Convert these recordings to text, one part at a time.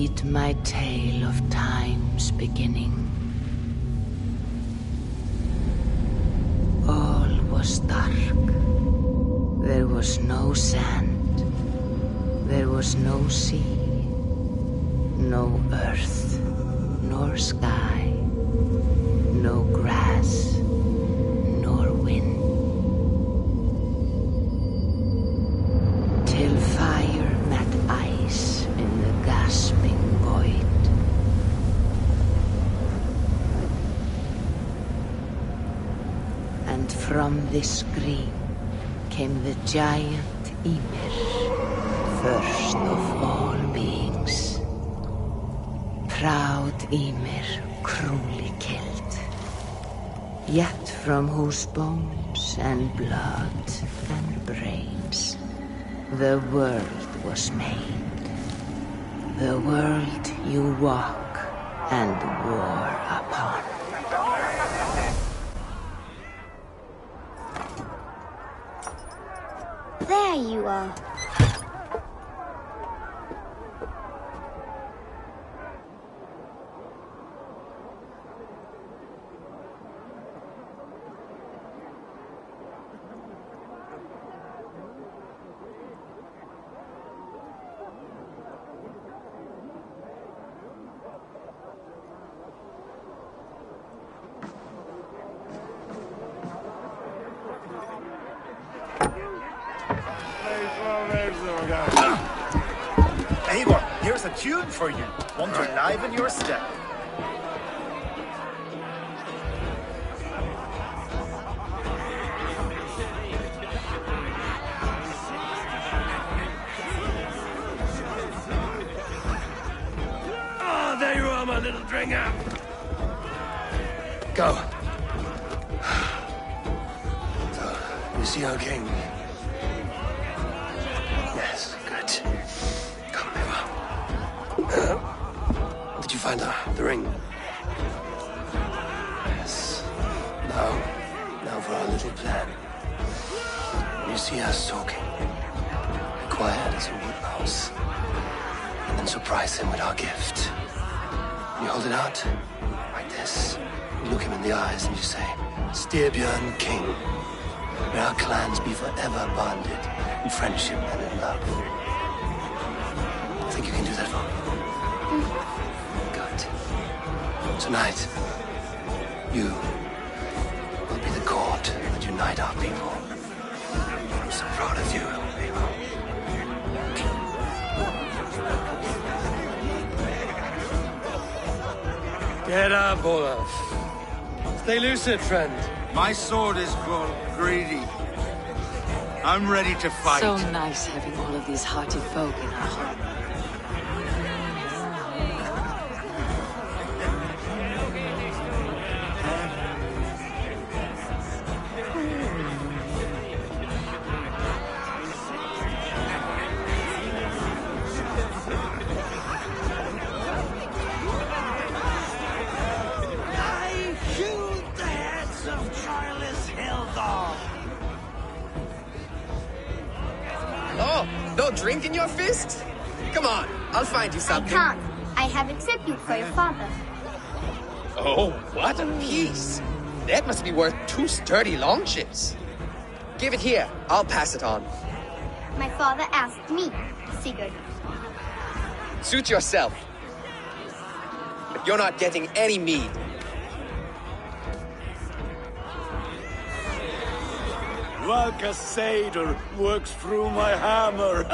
read my tale of time's beginning. All was dark. There was no sand. There was no sea. No earth, nor sky. No grass, nor wind. Till fire met ice in the gasping void. And from this scream came the giant Ymir, first of all beings. Proud Ymir, cruelly killed, yet from whose bones and blood and brains the world was made. The world you walk and war upon. There you are. Eivor, here's a tune for you. Want to liven your step. Oh, there you are, my little dringer. Go. So, you see our king? Yes, good. Come, Eva. Did you find the ring? Yes. Now for our little plan. When you see us talking, be quiet as a wood mouse, and then surprise him with our gift. You hold it out, like this. You look him in the eyes and you say, Styrbjörn King, may our clans be forever bonded in friendship and in love. I think you can do that for me. Good. Tonight, you will be the cord that unite our people. I'm so proud of you, Eva. Get up, Olaf. Stay lucid, friend. My sword is grown greedy. I'm ready to fight. So nice having all of these hearty folk in our home. No drink in your fist? Come on, I'll find you something. I can't. I have a tribute for your father. Oh, what a piece. That must be worth 2 sturdy longships. Give it here. I'll pass it on. My father asked me, Sigurd. Suit yourself. But you're not getting any mead. Like a satyr works through my hammer.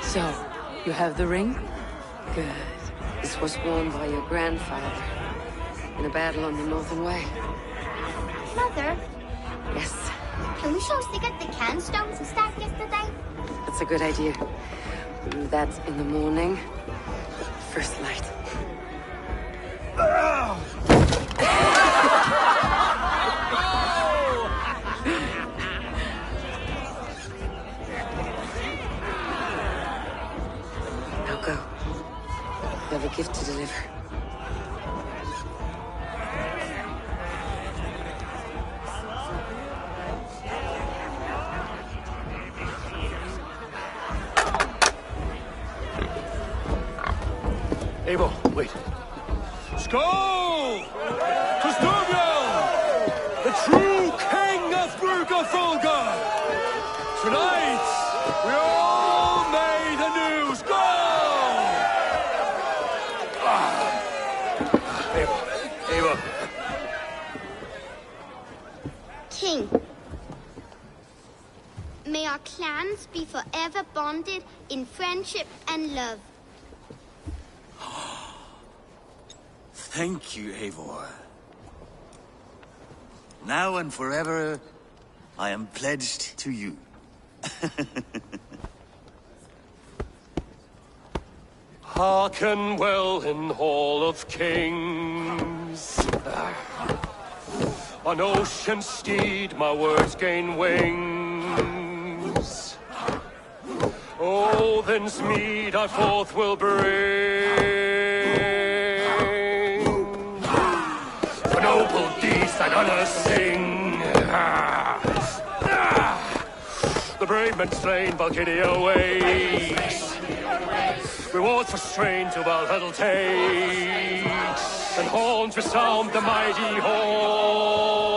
So, you have the ring? Good. This was worn by your grandfather in a battle on the Northern Way. Mother, Yes, can we show Sigurd the can stones he stacked yesterday? that's a good idea. That's in the morning. First light. Now go. You have a gift to deliver. Eivor, wait. Skål! To Storbjörn, the true king of Brugafulga! Tonight, we all made anew. Skål! Eivor. King, may our clans be forever bonded in friendship and love. Thank you, Eivor. Now and forever, I am pledged to you. Hearken well in Hall of Kings. On ocean steed my words gain wings. Odin's mead I forth will bring. For noble deeds and honor sing. The brave men slain Valkyria wakes. Rewards for strain to Valhalla takes, and horns resound the mighty hall.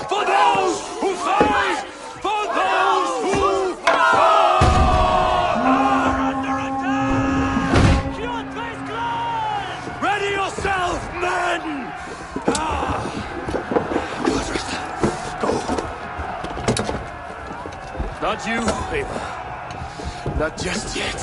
For those who fight, for those who fall. Under attack! Ready yourself, men! Not you, Eivor. Not just yet.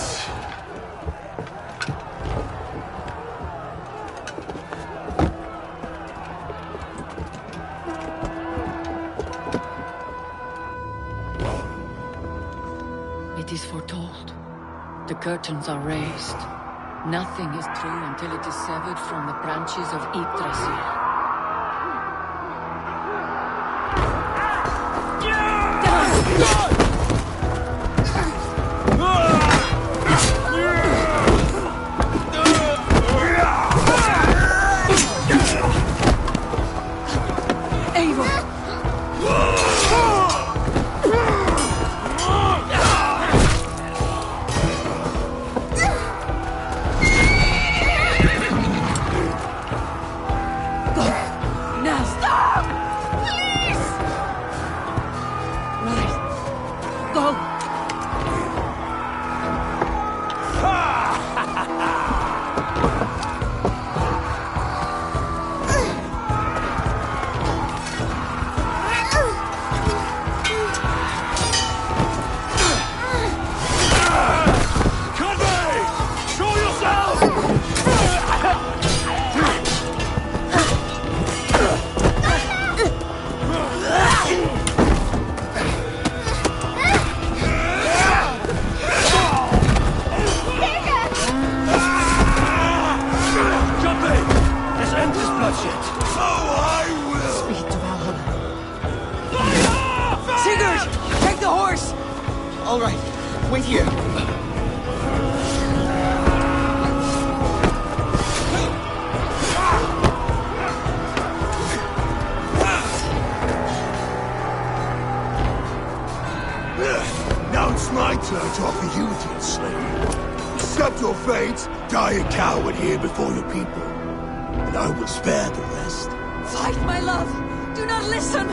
It is foretold. The curtains are raised. Nothing is true until it is severed from the branches of Yggdrasil. All right, wait here. Now it's my turn to offer you the enslaved. Accept your fate, die a coward here before your people, and I will spare the rest. Fight, my love! Do not listen!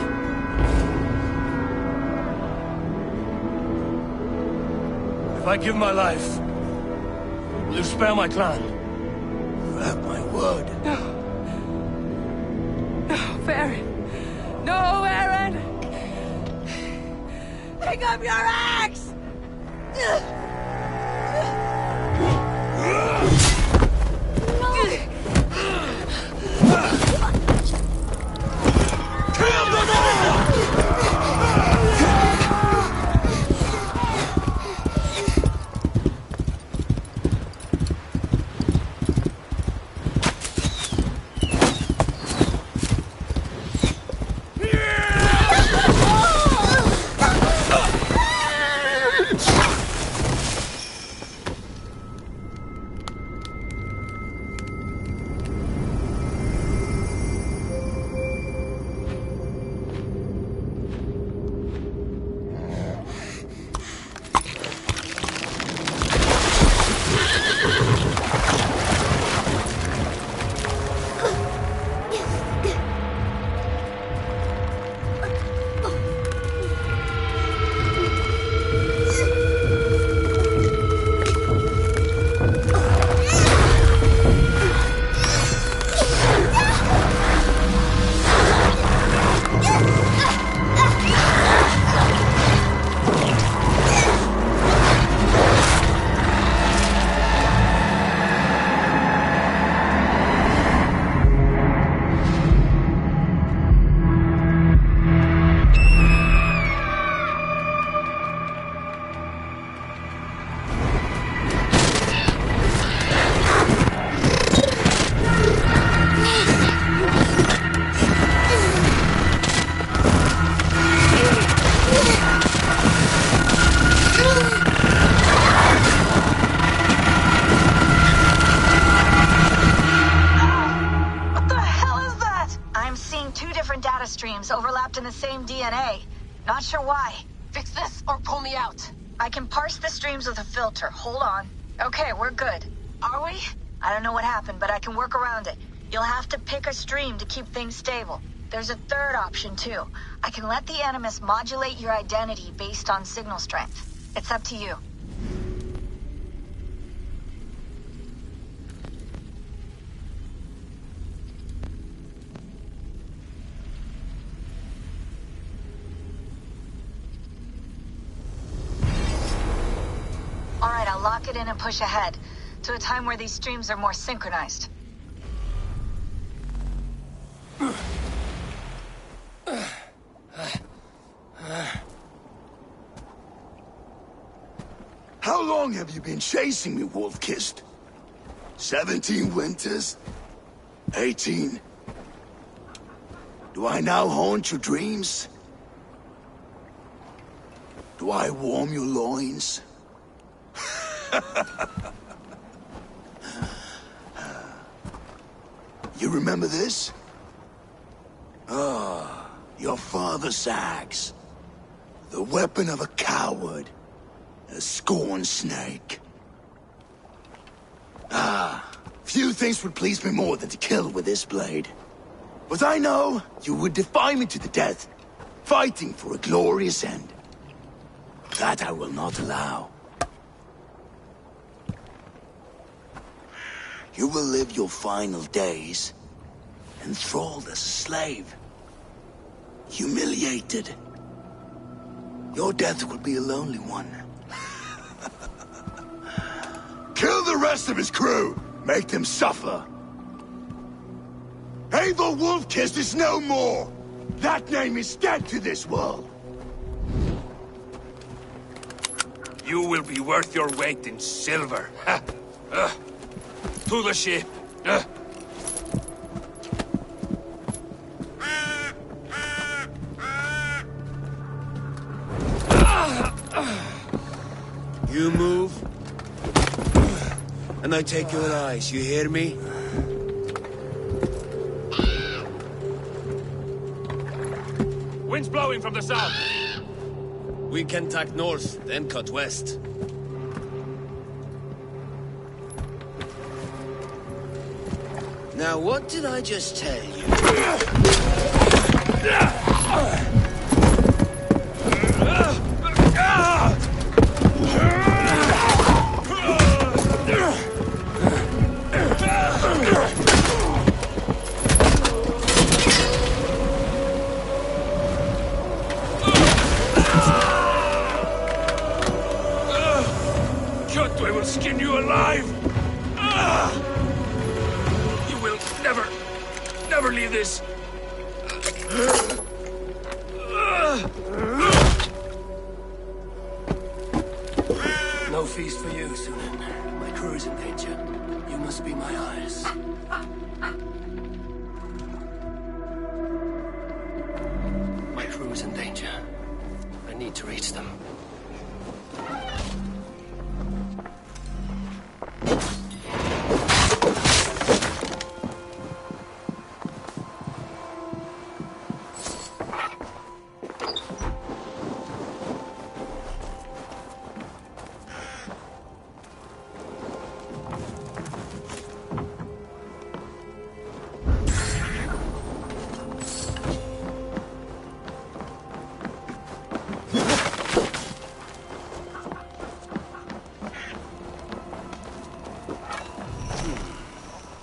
If I give my life, will you spare my clan? You have my word. No. No, Baron. No, Baron! Pick up your axe! Kill them all! wrapped in the same DNA. Not sure why. Fix this or pull me out. I can parse the streams with a filter. Hold on. Okay, we're good. Are we? I don't know what happened, but I can work around it. You'll have to pick a stream to keep things stable. There's a third option, too. I can let the Animus modulate your identity based on signal strength. It's up to you. Alright, I'll lock it in and push ahead, to a time where these streams are more synchronized. How long have you been chasing me, Wolf-Kissed? 17 winters? 18? Do I now haunt your dreams? Do I warm your loins? You remember this? Ah, your father's axe. The weapon of a coward. A scorned snake. Ah, few things would please me more than to kill with this blade. But I know you would defy me to the death, fighting for a glorious end. That I will not allow. You will live your final days enthralled as a slave. Humiliated. Your death will be a lonely one. Kill the rest of his crew! Make them suffer! Eivor Wolf-Kissed is no more! That name is dead to this world! You will be worth your weight in silver. To the ship. You move, and I take your eyes, you hear me? Wind's blowing from the south. We can tack north, then cut west. Now, what did I just tell you? I will skin you alive! You will never leave this! No feast for you, Sunan. My crew is in danger. You must be my eyes. My crew is in danger. I need to reach them.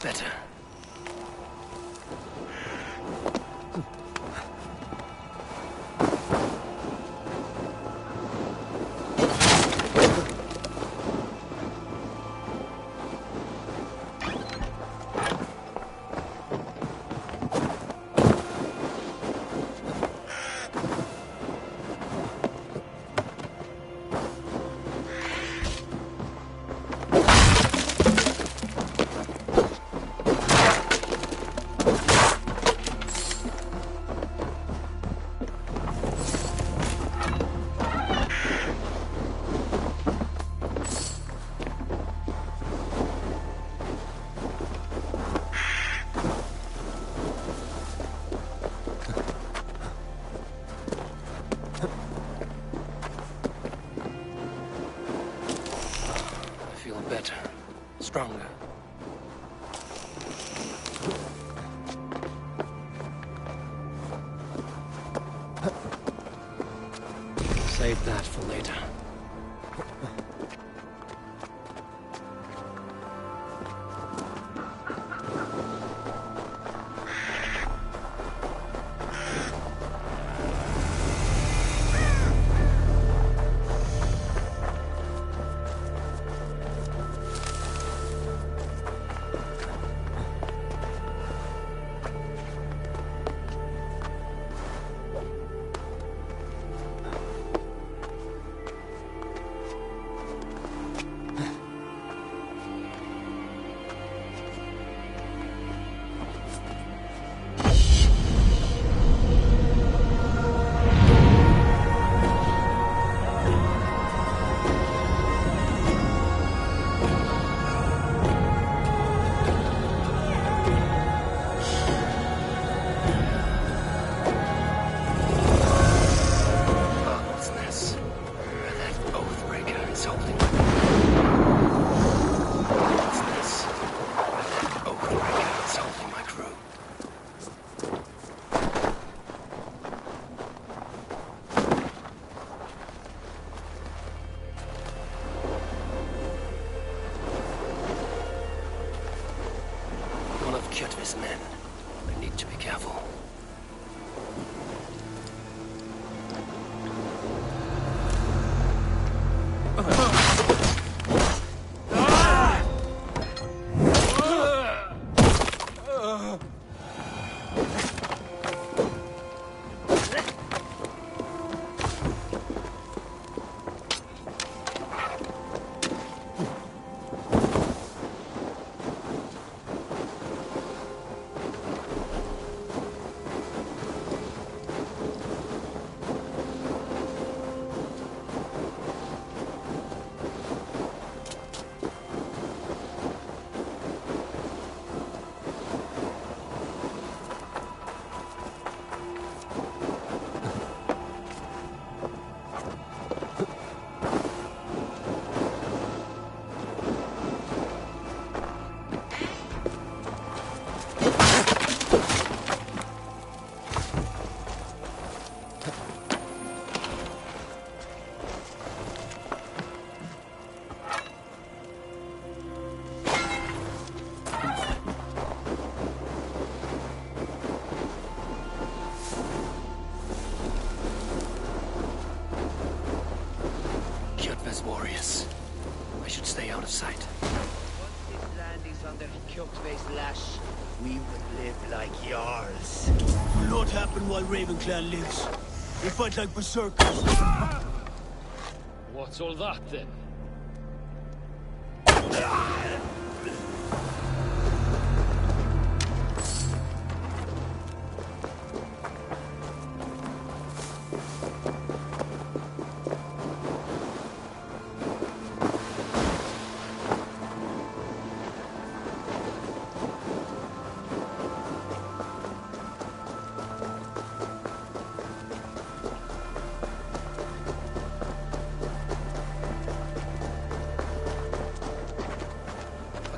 Better. stronger. Save that for later. His men. I need to be careful. Warriors. I should stay out of sight. Once this land is under Kjotve's lash, we would live like Jarls. Will not happen while Ravenclan lives. We fight like berserkers. What's all that, then?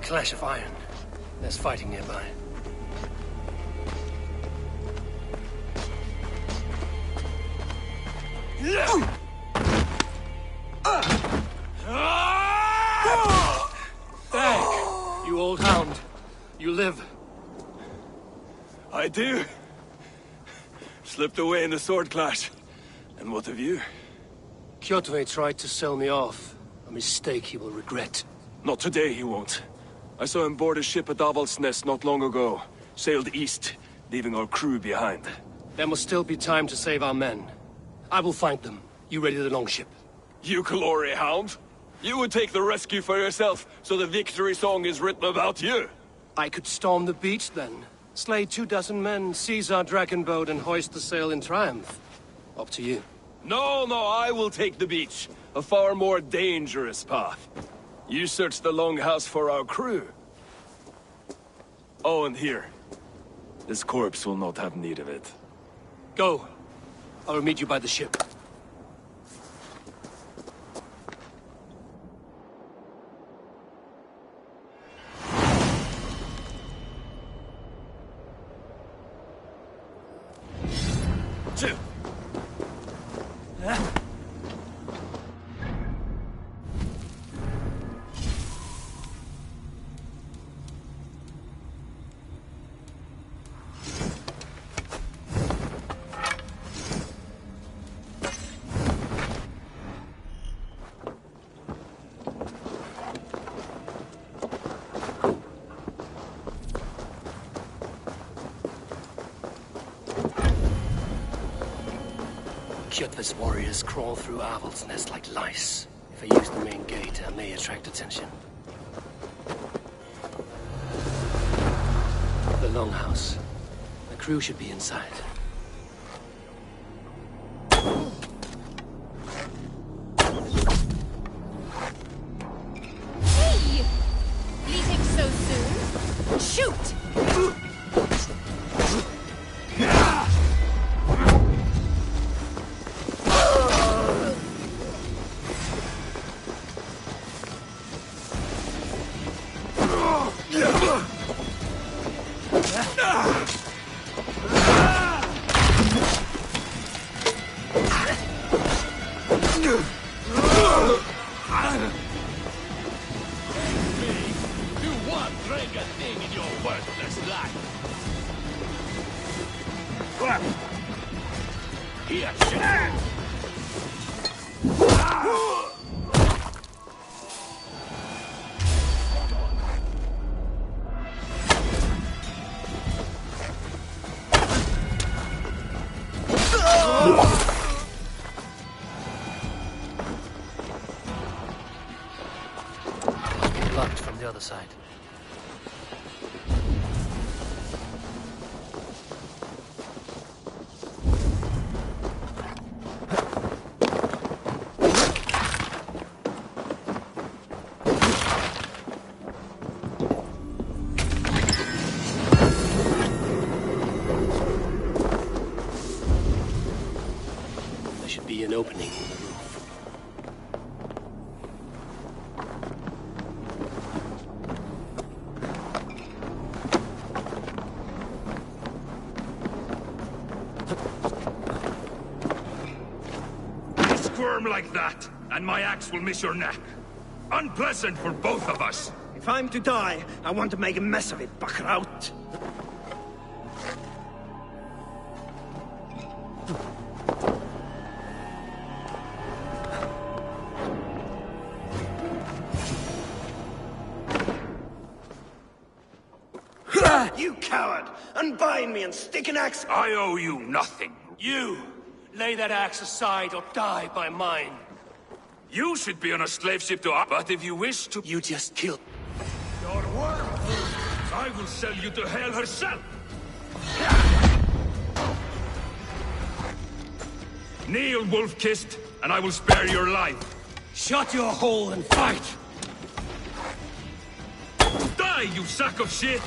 Clash of iron. There's fighting nearby. Dag, you old hound. You live. I do. Slipped away in the sword clash. And what of you? Kjotve tried to sell me off. A mistake he will regret. Not today, he won't. I saw him board a ship at Avaldsnes not long ago. Sailed east, leaving our crew behind. There must still be time to save our men. I will find them. You ready the longship? You glory hound? You would take the rescue for yourself, so the victory song is written about you. I could storm the beach then. Slay 24 men, seize our dragon boat and hoist the sail in triumph. Up to you. No, I will take the beach. A far more dangerous path. You search the longhouse for our crew. Oh, and here. This corpse will not have need of it. Go. I will meet you by the ship. Kjotve's warriors crawl through Aval's nest like lice. If I use the main gate, I may attract attention. The longhouse. The crew should be inside. Hey! Leaving so soon? Shoot! Locked from the other side. There should be an opening in the roof. Squirm like that, and my axe will miss your neck. Unpleasant for both of us. If I'm to die, I want to make a mess of it, Bakraut. You coward! Unbind me and stick an axe... I owe you nothing. You! Lay that axe aside or die by mine. You should be on a slave ship to us, but if you wish to... You just killed... Your work, I will sell you to hell herself! Kneel, wolf-kissed, and I will spare your life. Shut your hole and fight! Die, you sack of shit!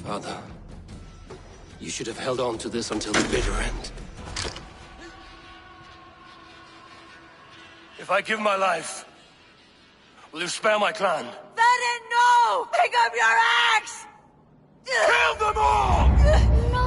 Father, you should have held on to this until the bitter end. If I give my life, will you spare my clan? Verin, no! Pick up your axe! Kill them all! No!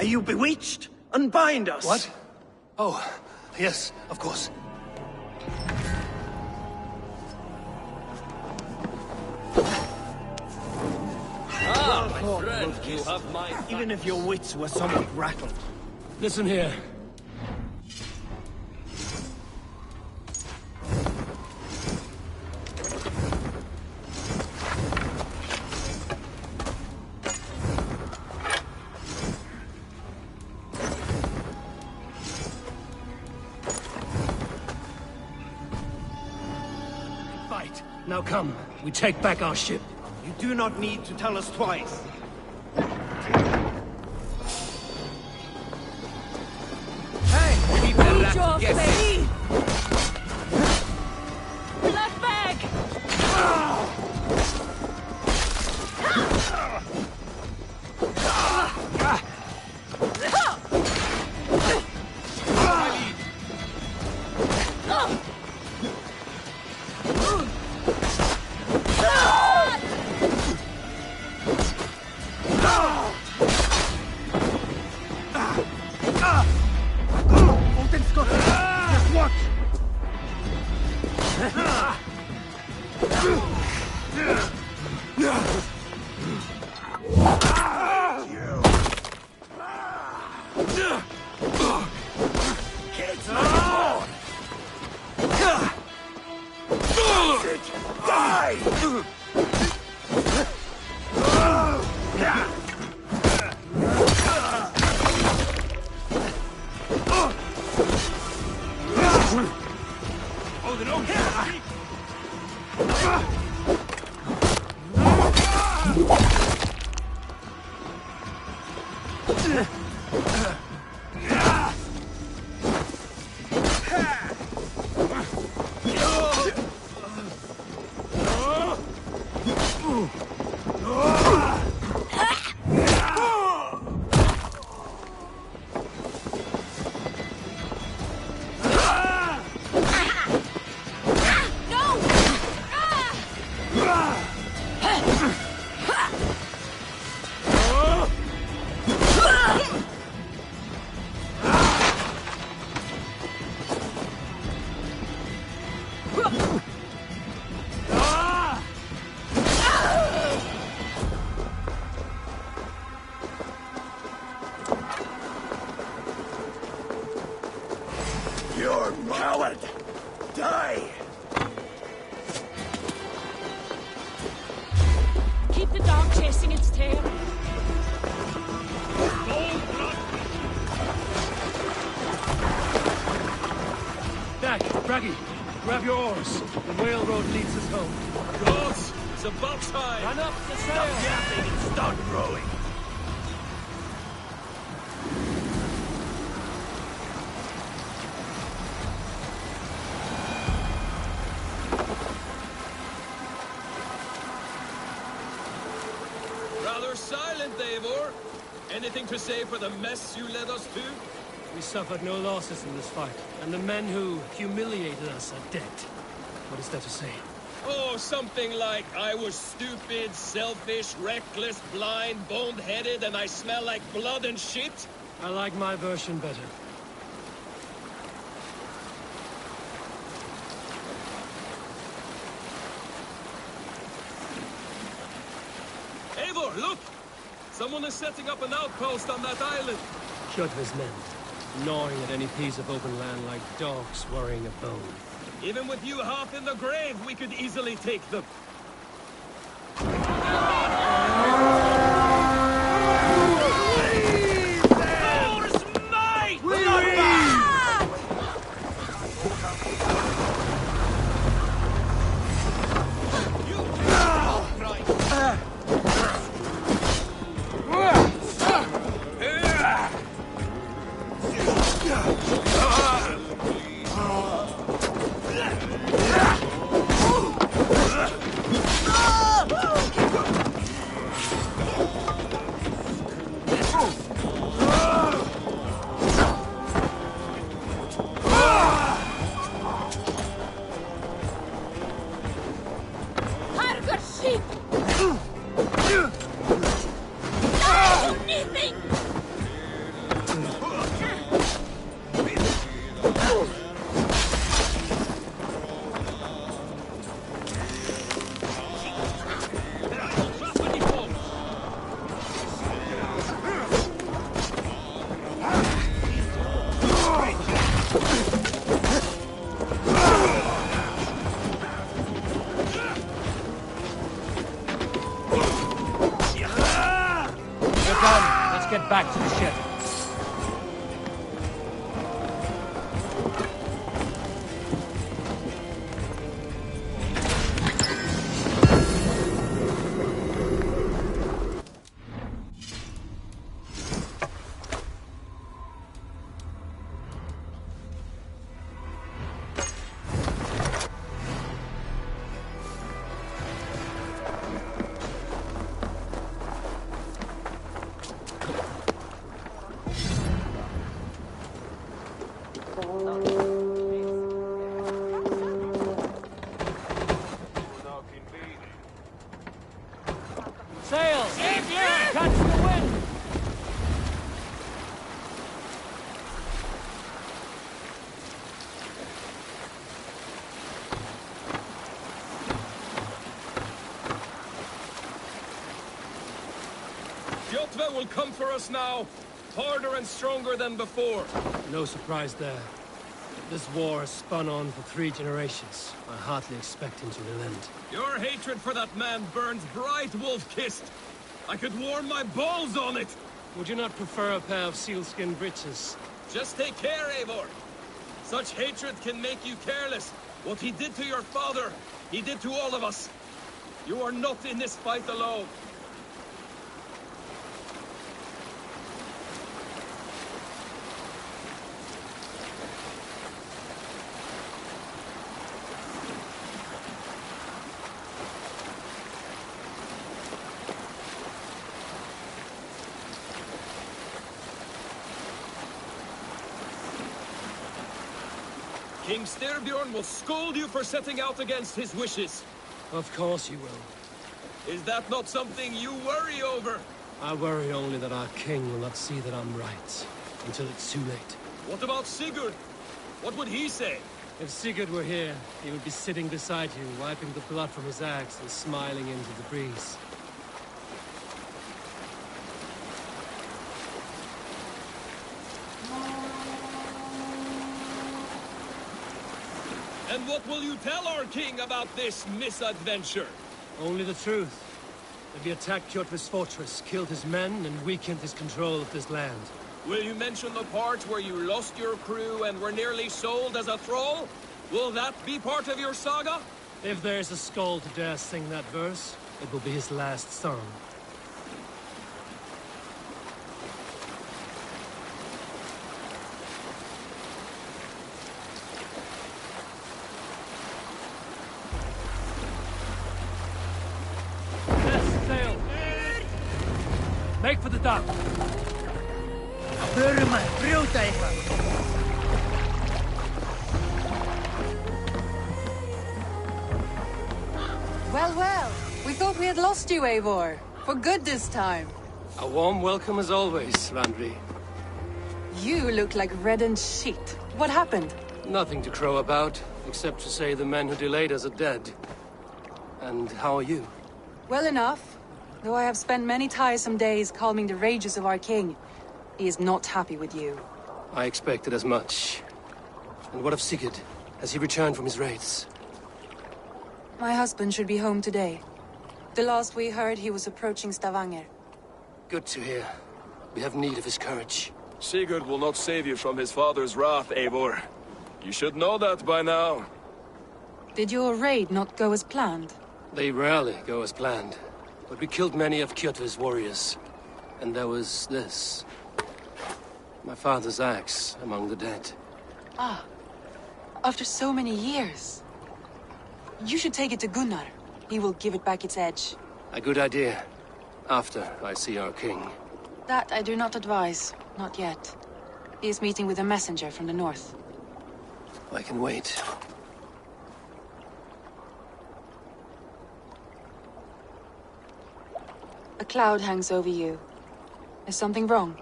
you bewitched? Unbind us! What? Oh, yes, of course. My friend, you have my... Even if your wits were somewhat rattled. Listen here. Fight. Now come, we take back our ship. You do not need to tell us twice. Hey! Keep that Hold your yes. faith! Black bag! You're coward! Die! Keep the dog chasing its tail. Dak, Braggy, grab your oars. The whale road leads us home. Gods, it's about time. Run up the sail! Stop yapping and start rowing! Rather silent, Eivor. Anything to say for the mess you led us to? We suffered no losses in this fight, and the men who humiliated us are dead. What is there to say? Oh, something like, I was stupid, selfish, reckless, blind, bone-headed, and I smell like blood and shit? I like my version better. Eivor, look! Someone is setting up an outpost on that island. Kjotve's men, gnawing at any piece of open land like dogs worrying a bone. Even with you half in the grave, we could easily take them. get back to the ship. Sail! Catch the wind! Jotva will come for us now, harder and stronger than before. No surprise there. This war has spun on for 3 generations. I hardly expect him to relent. Your hatred for that man burns bright, wolf-kissed. I could warm my balls on it. Would you not prefer a pair of sealskin breeches? Just take care, Eivor. Such hatred can make you careless. What he did to your father, he did to all of us. You are not in this fight alone. King Styrbjorn will scold you for setting out against his wishes. Of course he will. Is that not something you worry over? I worry only that our king will not see that I'm right, until it's too late. What about Sigurd? What would he say? If Sigurd were here, he would be sitting beside you, wiping the blood from his axe and smiling into the breeze. And what will you tell our king about this misadventure? Only the truth. That we attacked Kjotve's fortress, killed his men, and weakened his control of this land. Will you mention the part where you lost your crew and were nearly sold as a thrall? Will that be part of your saga? If there's a skull to dare sing that verse, it will be his last song. Make for the dock! Well, well. We thought we had lost you, Eivor. For good this time. A warm welcome as always, Randvi. You look like reddened sheet. What happened? Nothing to crow about, except to say the men who delayed us are dead. And how are you? Well enough. Though I have spent many tiresome days calming the rages of our king, he is not happy with you. I expected as much. And what of Sigurd? Has he returned from his raids? My husband should be home today. The last we heard, he was approaching Stavanger. Good to hear. We have need of his courage. Sigurd will not save you from his father's wrath, Eivor. You should know that by now. Did your raid not go as planned? They rarely go as planned. But we killed many of Kjotve's warriors. And there was this. My father's axe among the dead. Ah. After so many years. You should take it to Gunnar. He will give it back its edge. A good idea. After I see our king. That I do not advise. Not yet. He is meeting with a messenger from the north. I can wait. A cloud hangs over you. Is something wrong?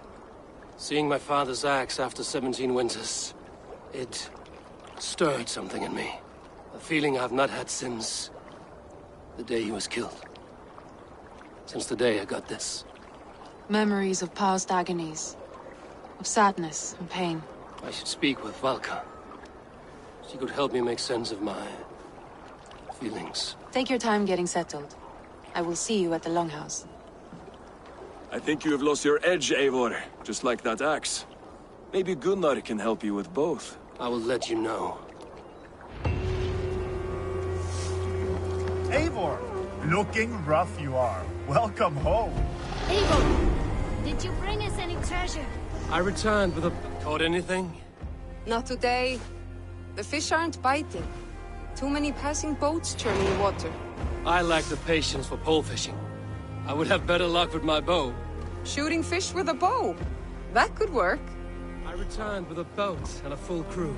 Seeing my father's axe after 17 winters, it stirred something in me. A feeling I've not had since the day he was killed. Since the day I got this. Memories of past agonies. Of sadness and pain. I should speak with Valka. She could help me make sense of my feelings. Take your time getting settled. I will see you at the Longhouse. I think you have lost your edge, Eivor, just like that axe. Maybe Gunnar can help you with both. I will let you know. Eivor! Looking rough you are. Welcome home. Eivor, did you bring us any treasure? I returned with a... Caught anything? Not today. The fish aren't biting. Too many passing boats churning the water. I lack the patience for pole fishing. I would have better luck with my bow. Shooting fish with a bow? That could work. I returned with a boat and a full crew.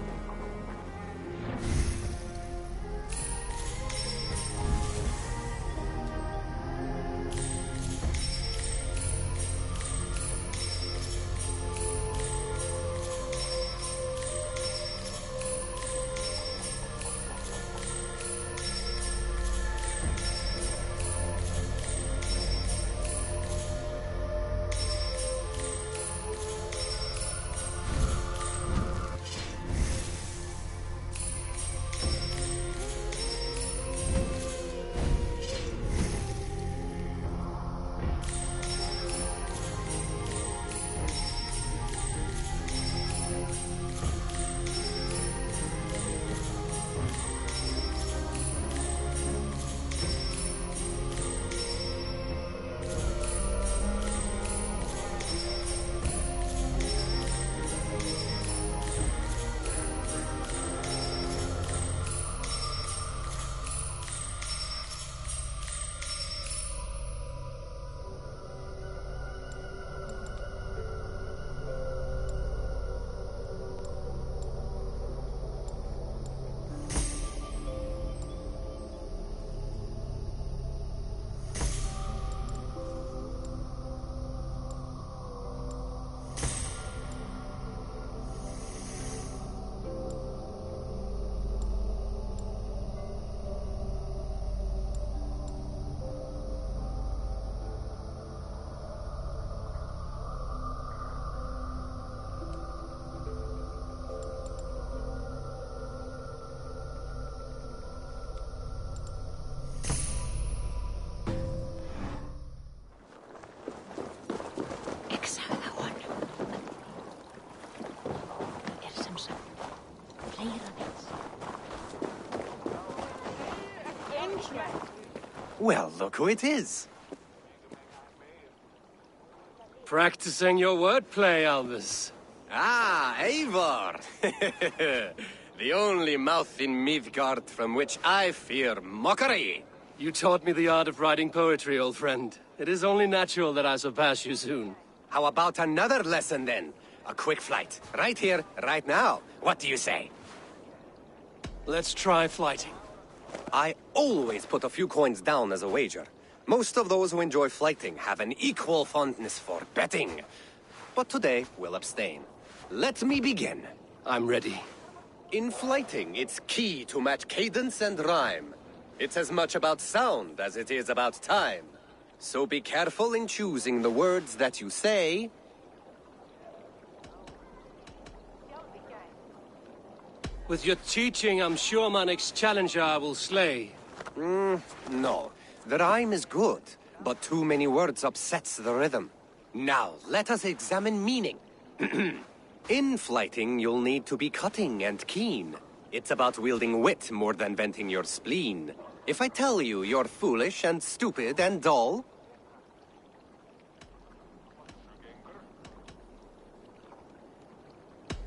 Well, look who it is. Practicing your wordplay, Albus. Ah, Eivor! The only mouth in Midgard from which I fear mockery. You taught me the art of writing poetry, old friend. It is only natural that I surpass you soon. How about another lesson, then? A quick flight. Right here, right now. What do you say? Let's try flighting. I always put a few coins down as a wager. Most of those who enjoy flighting have an equal fondness for betting. But today, we'll abstain. Let me begin. I'm ready. In flighting, it's key to match cadence and rhyme. It's as much about sound as it is about time. So be careful in choosing the words that you say. With your teaching, I'm sure my next challenger I will slay. No. The rhyme is good, but too many words upsets the rhythm. Now, let us examine meaning. In flighting, you'll need to be cutting and keen. It's about wielding wit more than venting your spleen. If I tell you you're foolish and stupid and dull...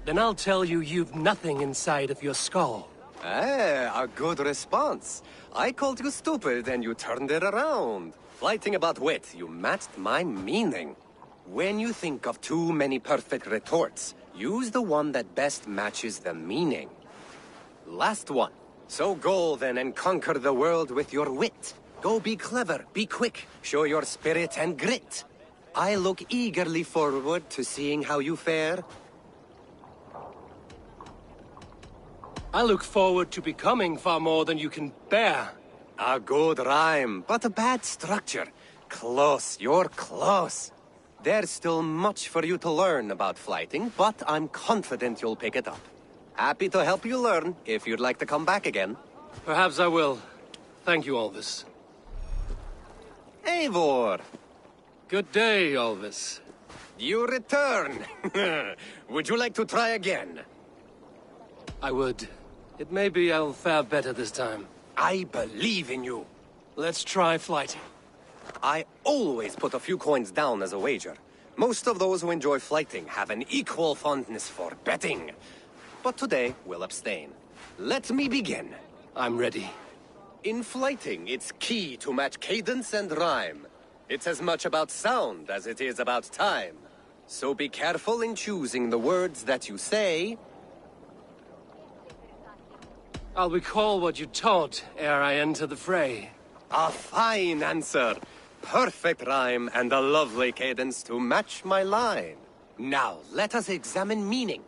Then I'll tell you you've nothing inside of your skull. Ah, a good response. I called you stupid and you turned it around. Flighting about wit, you matched my meaning. When you think of too many perfect retorts, use the one that best matches the meaning. Last one. So go then and conquer the world with your wit. Go be clever, be quick, show your spirit and grit. I look eagerly forward to seeing how you fare. I look forward to becoming far more than you can bear. A good rhyme, but a bad structure. Close, you're close. There's still much for you to learn about flighting, but I'm confident you'll pick it up. Happy to help you learn, if you'd like to come back again. Perhaps I will. Thank you, Alvis. Eivor! Good day, Alvis. You return. Would you like to try again? I would. It may be I'll fare better this time. I believe in you. Let's try flighting. I always put a few coins down as a wager. Most of those who enjoy flighting have an equal fondness for betting. But today, we'll abstain. Let me begin. I'm ready. In flighting, it's key to match cadence and rhyme. It's as much about sound as it is about time. So be careful in choosing the words that you say. I'll recall what you taught ere I enter the fray. A fine answer. Perfect rhyme and a lovely cadence to match my line. Now, let us examine meaning.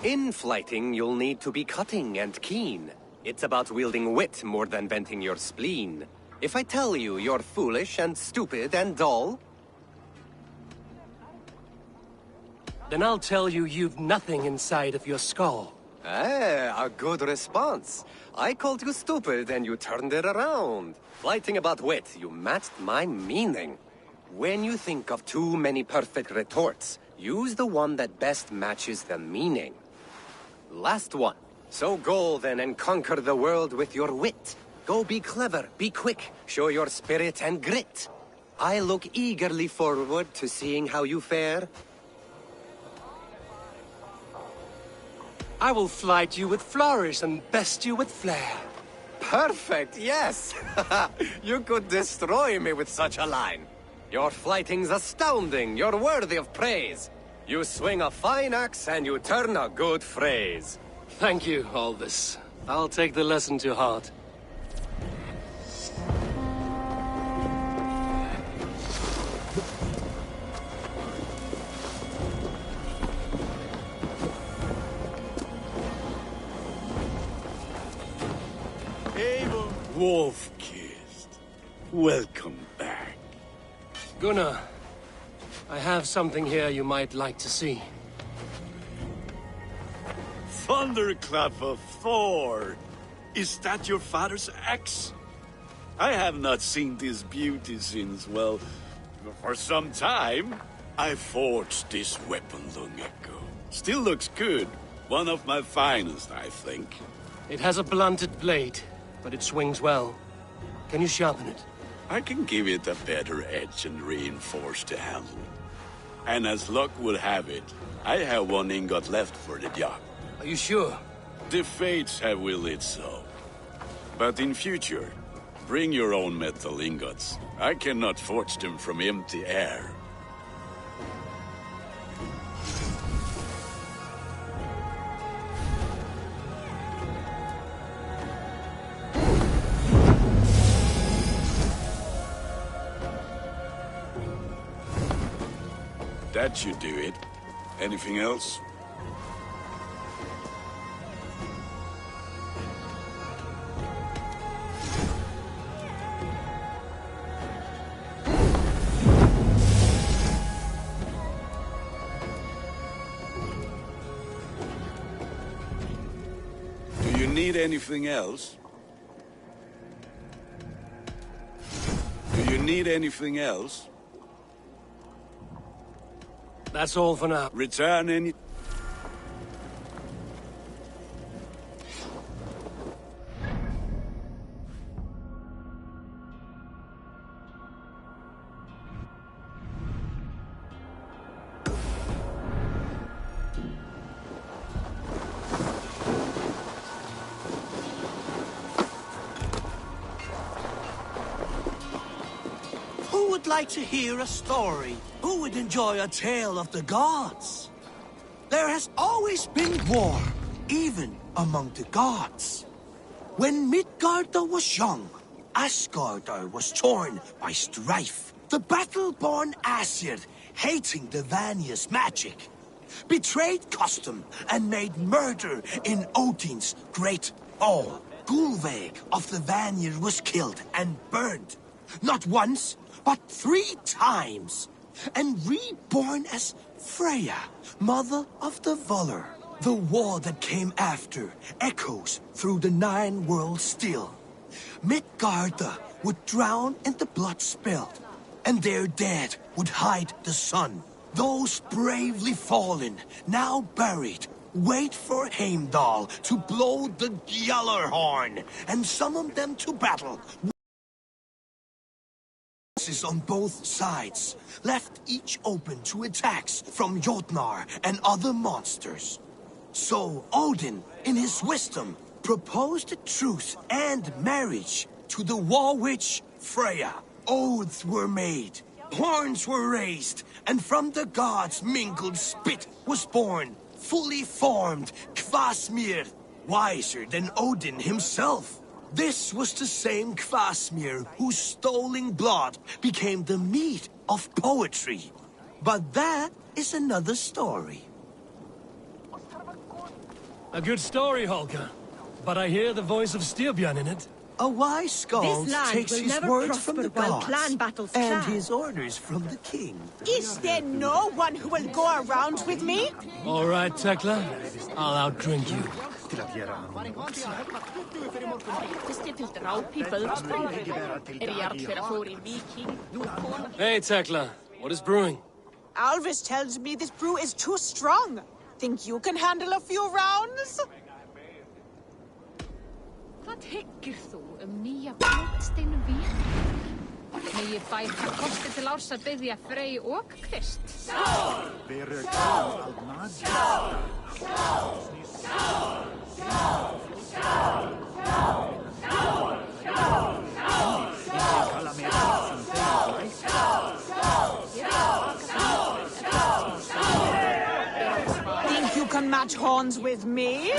In flighting, you'll need to be cutting and keen. It's about wielding wit more than venting your spleen. If I tell you you're foolish and stupid and dull, then I'll tell you you've nothing inside of your skull. a good response. I called you stupid and you turned it around. Flighting about wit, you matched my meaning. When you think of too many perfect retorts, use the one that best matches the meaning. Last one. So go then and conquer the world with your wit. Go be clever, be quick, show your spirit and grit. I look eagerly forward to seeing how you fare. I will flight you with flourish and best you with flair. Perfect, yes! You could destroy me with such a line. Your flighting's astounding, you're worthy of praise. You swing a fine axe and you turn a good phrase. Thank you, Alvis. I'll take the lesson to heart. Eivor Wolf-Kissed, welcome back. Gunnar, I have something here you might like to see. Thunderclap of Thor! Is that your father's axe? I have not seen this beauty since, well, for some time. I forged this weapon long ago. Still looks good. One of my finest, I think. It has a blunted blade, but it swings well. Can you sharpen it? I can give it a better edge and reinforce the handle. And as luck would have it, I have one ingot left for the job. Are you sure? The fates have willed it so. But in future, bring your own metal ingots. I cannot forge them from empty air. That should do it. Anything else? Do you need anything else? Do you need anything else? That's all for now. Return any... Who would like to hear a story? Who would enjoy a tale of the gods? There has always been war, even among the gods. When Midgardr was young, Asgardr was torn by strife. The battle-born Aesir, hating the Vanir's magic, betrayed custom and made murder in Odin's great hall. Gulveig of the Vanir was killed and burned, not once, but 3 times, and reborn as Freya, mother of the Volur. The war that came after echoes through the 9 worlds still. Midgardr would drown in the blood spilled, and their dead would hide the sun. Those bravely fallen, now buried, wait for Heimdall to blow the Gjallarhorn and summon them to battle. On both sides, left each open to attacks from Jotnar and other monsters. So Odin, in his wisdom, proposed a truce and marriage to the war witch Freya. Oaths were made, horns were raised, and from the gods' mingled spit was born, fully formed, Kvasmir, wiser than Odin himself. This was the same Kvasmir whose stolen blood became the meat of poetry. But that is another story. A good story, Holger. But I hear the voice of Styrbjörn in it. A wise skald takes his words from the gods clan battles and clan. his orders from the king. Is there no one who will go around with me? All right, Tekla. I'll outdrink you. Hey, Tekla. What is brewing? Alvis tells me this brew is too strong. Think you can handle a few rounds? Hvað hyggir þú nýja blótsteinu vín? Megi bæta kosti til árs að biðja Frey og Krist. Think you can match horns with me?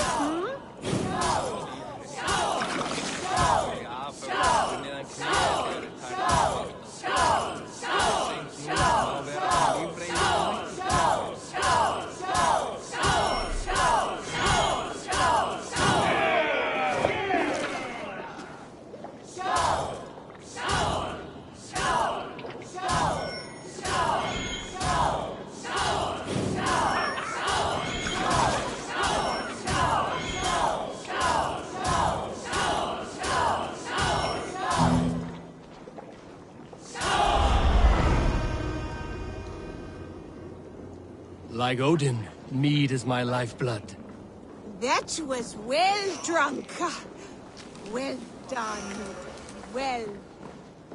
Like Odin, mead is my lifeblood. That was well drunk. Well done. Well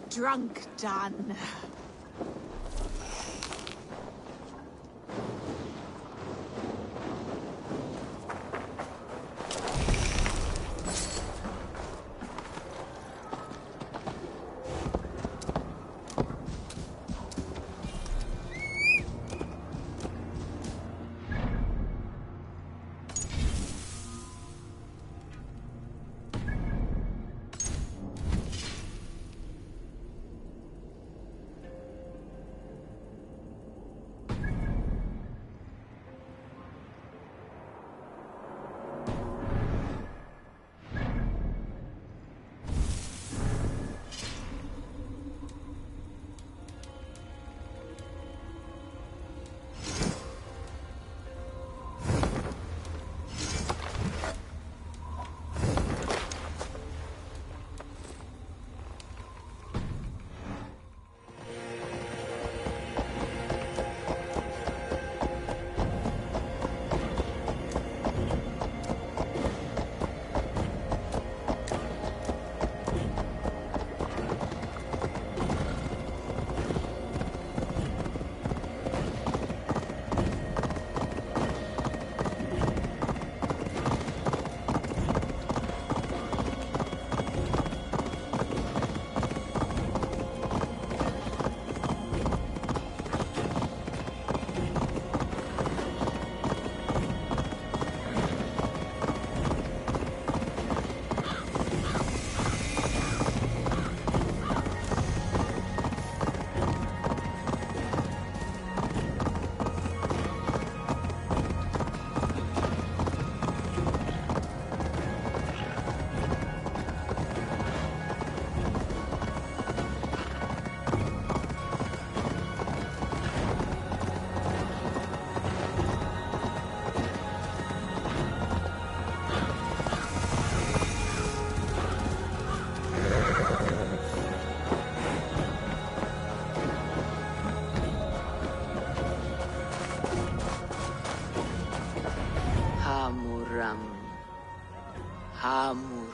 drunk done.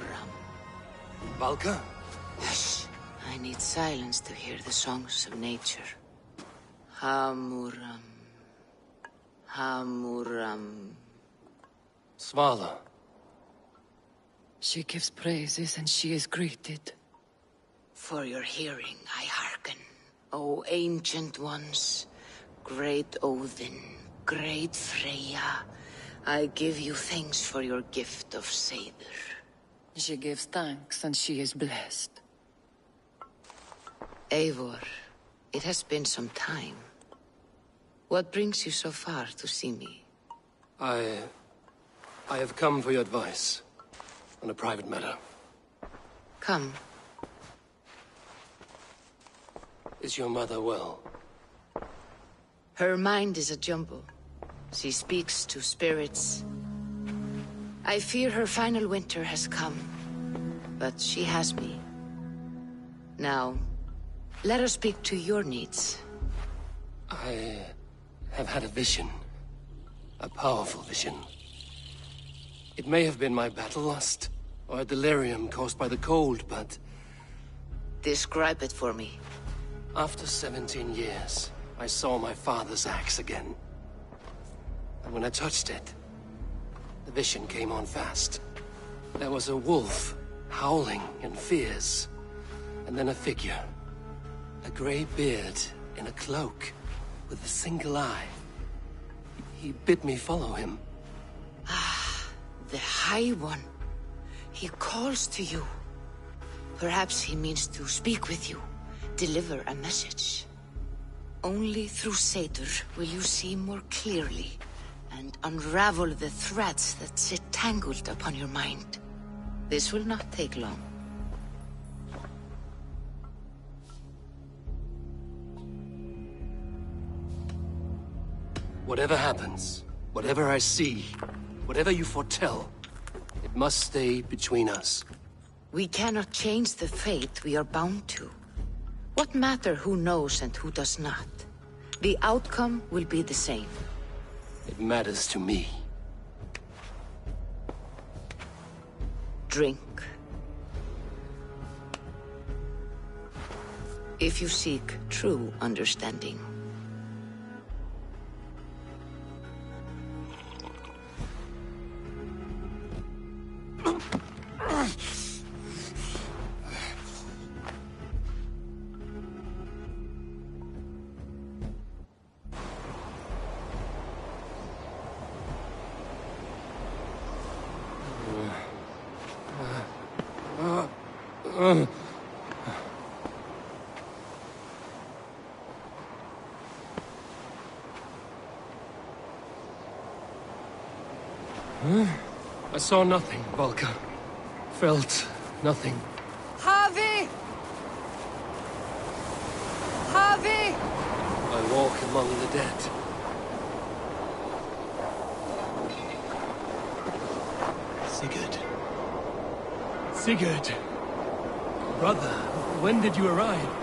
Hamuram. Valka? Hush. I need silence to hear the songs of nature. Hamuram. Hamuram. Svala. She gives praises and she is greeted. For your hearing, I hearken. O ancient ones, great Odin, great Freya, I give you thanks for your gift of Seder. She gives thanks and she is blessed. Eivor, it has been some time. What brings you so far to see me? I have come for your advice on a private matter. Come. Is your mother well? Her mind is a jumble. She speaks to spirits. I fear her final winter has come, but she has me. Now, let her speak to your needs. I have had a vision. A powerful vision. It may have been my battle lust, or a delirium caused by the cold, but... Describe it for me. After 17 years, I saw my father's axe again. And when I touched it, the vision came on fast. There was a wolf, howling and fierce, and then a figure. A grey beard in a cloak, with a single eye. He bid me follow him. Ah, the High One. He calls to you. Perhaps he means to speak with you, deliver a message. Only through Seder will you see more clearly and unravel the threads that sit tangled upon your mind. This will not take long. Whatever happens, whatever I see, whatever you foretell, it must stay between us. We cannot change the fate we are bound to. What matter who knows and who does not? The outcome will be the same. It matters to me. Drink. If you seek true understanding. I saw nothing, Valka. Felt nothing. Havi! Havi! I walk among the dead. Sigurd. Sigurd. Brother, when did you arrive?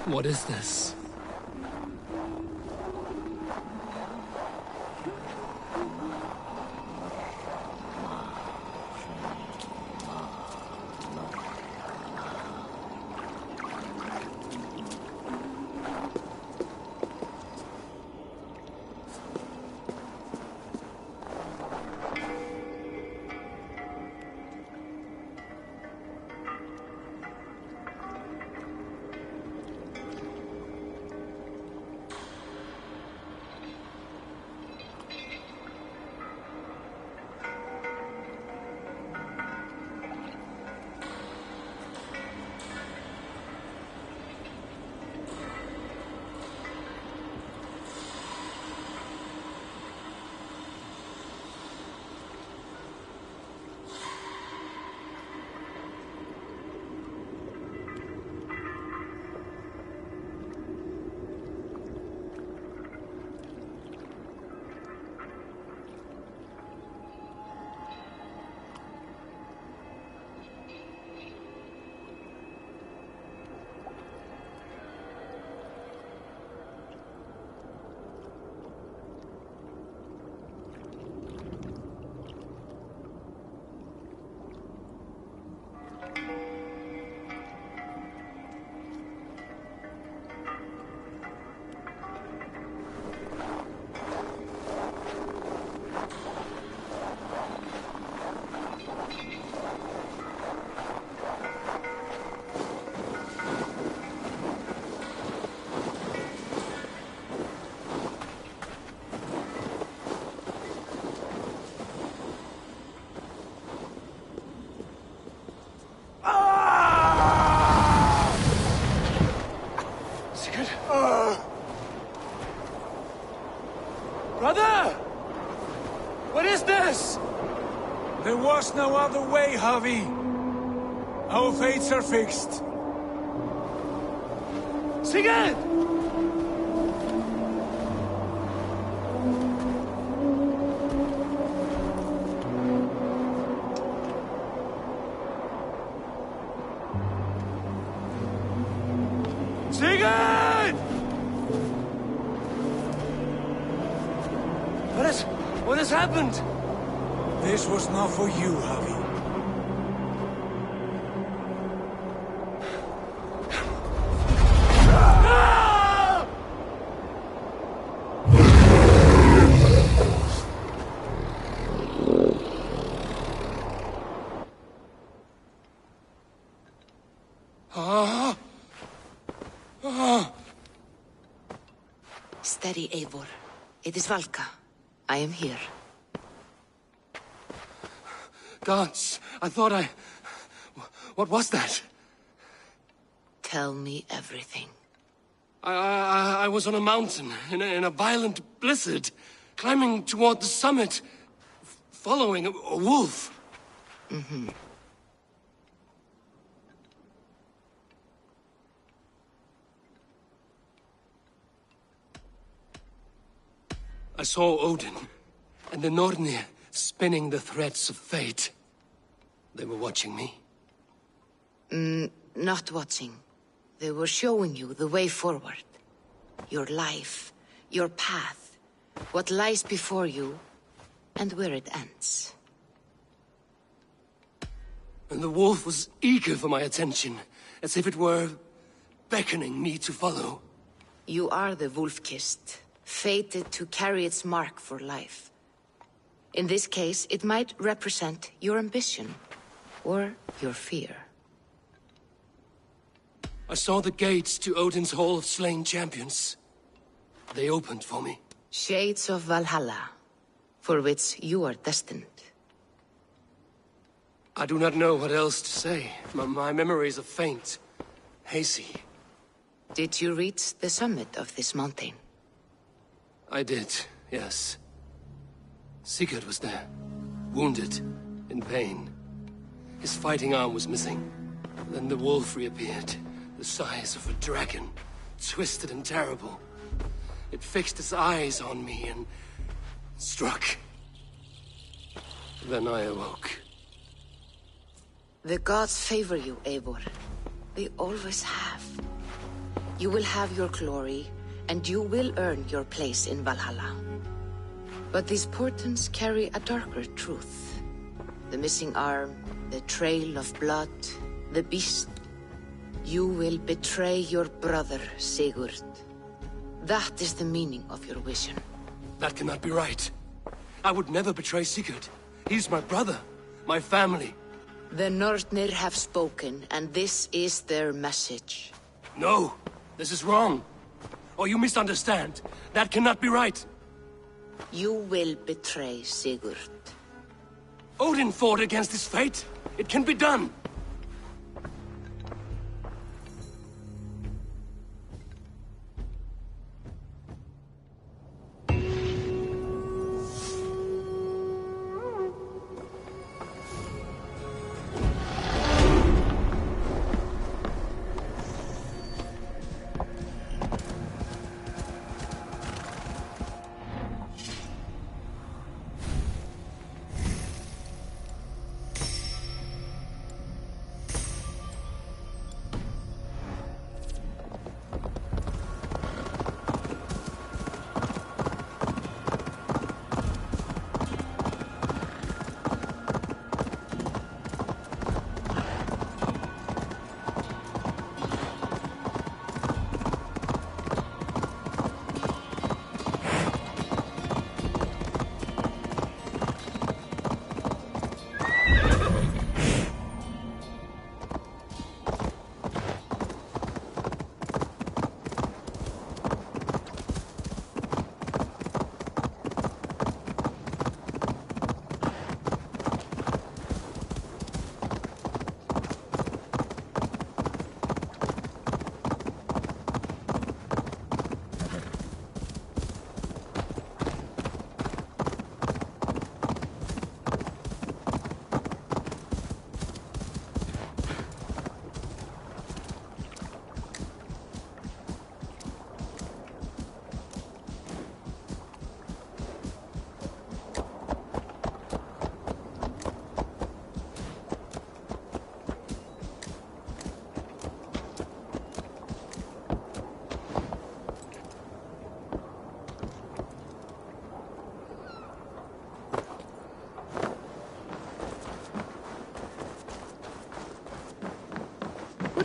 What is this? What is this? There was no other way, Javi. Our fates are fixed. Sigurd! Sigurd! What has happened? This was not for you, Javi. Steady, Eivor. It is Valka. I am here. Gods, I thought I... What was that? Tell me everything. I was on a mountain, in a violent blizzard, climbing toward the summit, following a wolf. Mm-hmm. I saw Odin and the Nornir spinning the threads of fate. They were watching me. Not watching. They were showing you the way forward. Your life, your path, what lies before you, and where it ends. And the wolf was eager for my attention, as if it were beckoning me to follow. You are the wolf-kissed, fated to carry its mark for life. In this case, it might represent your ambition, or your fear. I saw the gates to Odin's Hall of Slain Champions. They opened for me. Shades of Valhalla, for which you are destined. I do not know what else to say. My memories are faint, hazy. Did you reach the summit of this mountain? I did, yes. Sigurd was there, wounded, in pain. His fighting arm was missing. Then the wolf reappeared, the size of a dragon, twisted and terrible. It fixed its eyes on me and struck. Then I awoke. The gods favor you, Eivor. They always have. You will have your glory, and you will earn your place in Valhalla. But these portents carry a darker truth. The missing arm, the trail of blood, the beast. You will betray your brother, Sigurd. That is the meaning of your vision. That cannot be right. I would never betray Sigurd. He's my brother, my family. The Nornir have spoken, and this is their message. No, this is wrong. Or you misunderstand. That cannot be right. You will betray Sigurd. Odin fought against his fate. It can be done.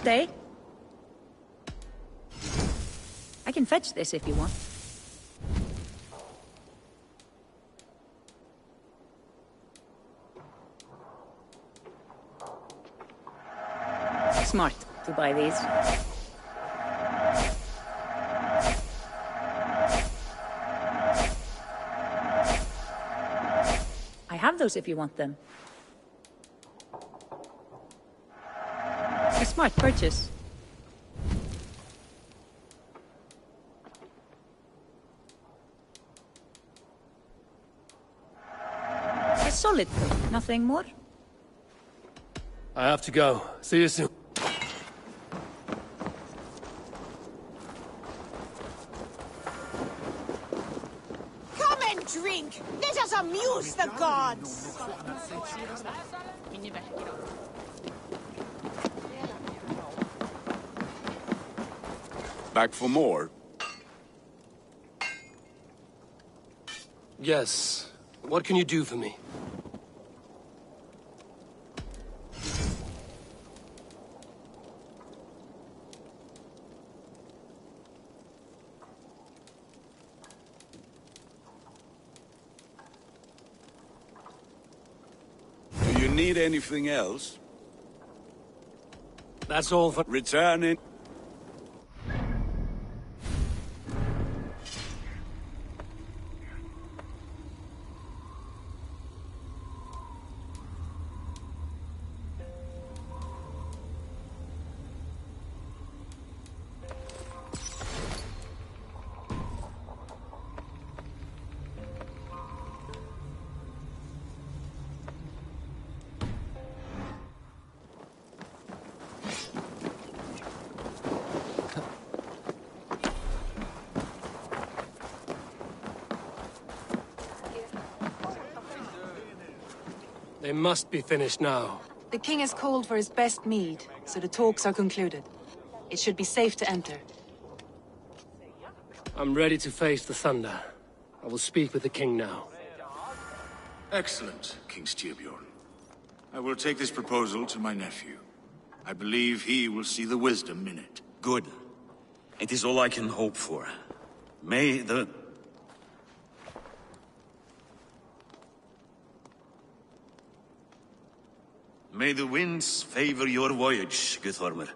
day. I can fetch this if you want. Smart to buy these. I have those if you want them. A smart purchase. A solid thing, nothing more. I have to go. See you soon. Come and drink! Let us amuse the gods! Back for more? Yes. What can you do for me? Do you need anything else? That's all for... Returning. They must be finished now. The king has called for his best mead, so the talks are concluded. It should be safe to enter. I'm ready to face the thunder. I will speak with the king now. Excellent, King Styrbjorn. I will take this proposal to my nephew. I believe he will see the wisdom in it. Good. It is all I can hope for. May the... May the winds favor your voyage, Guthormer.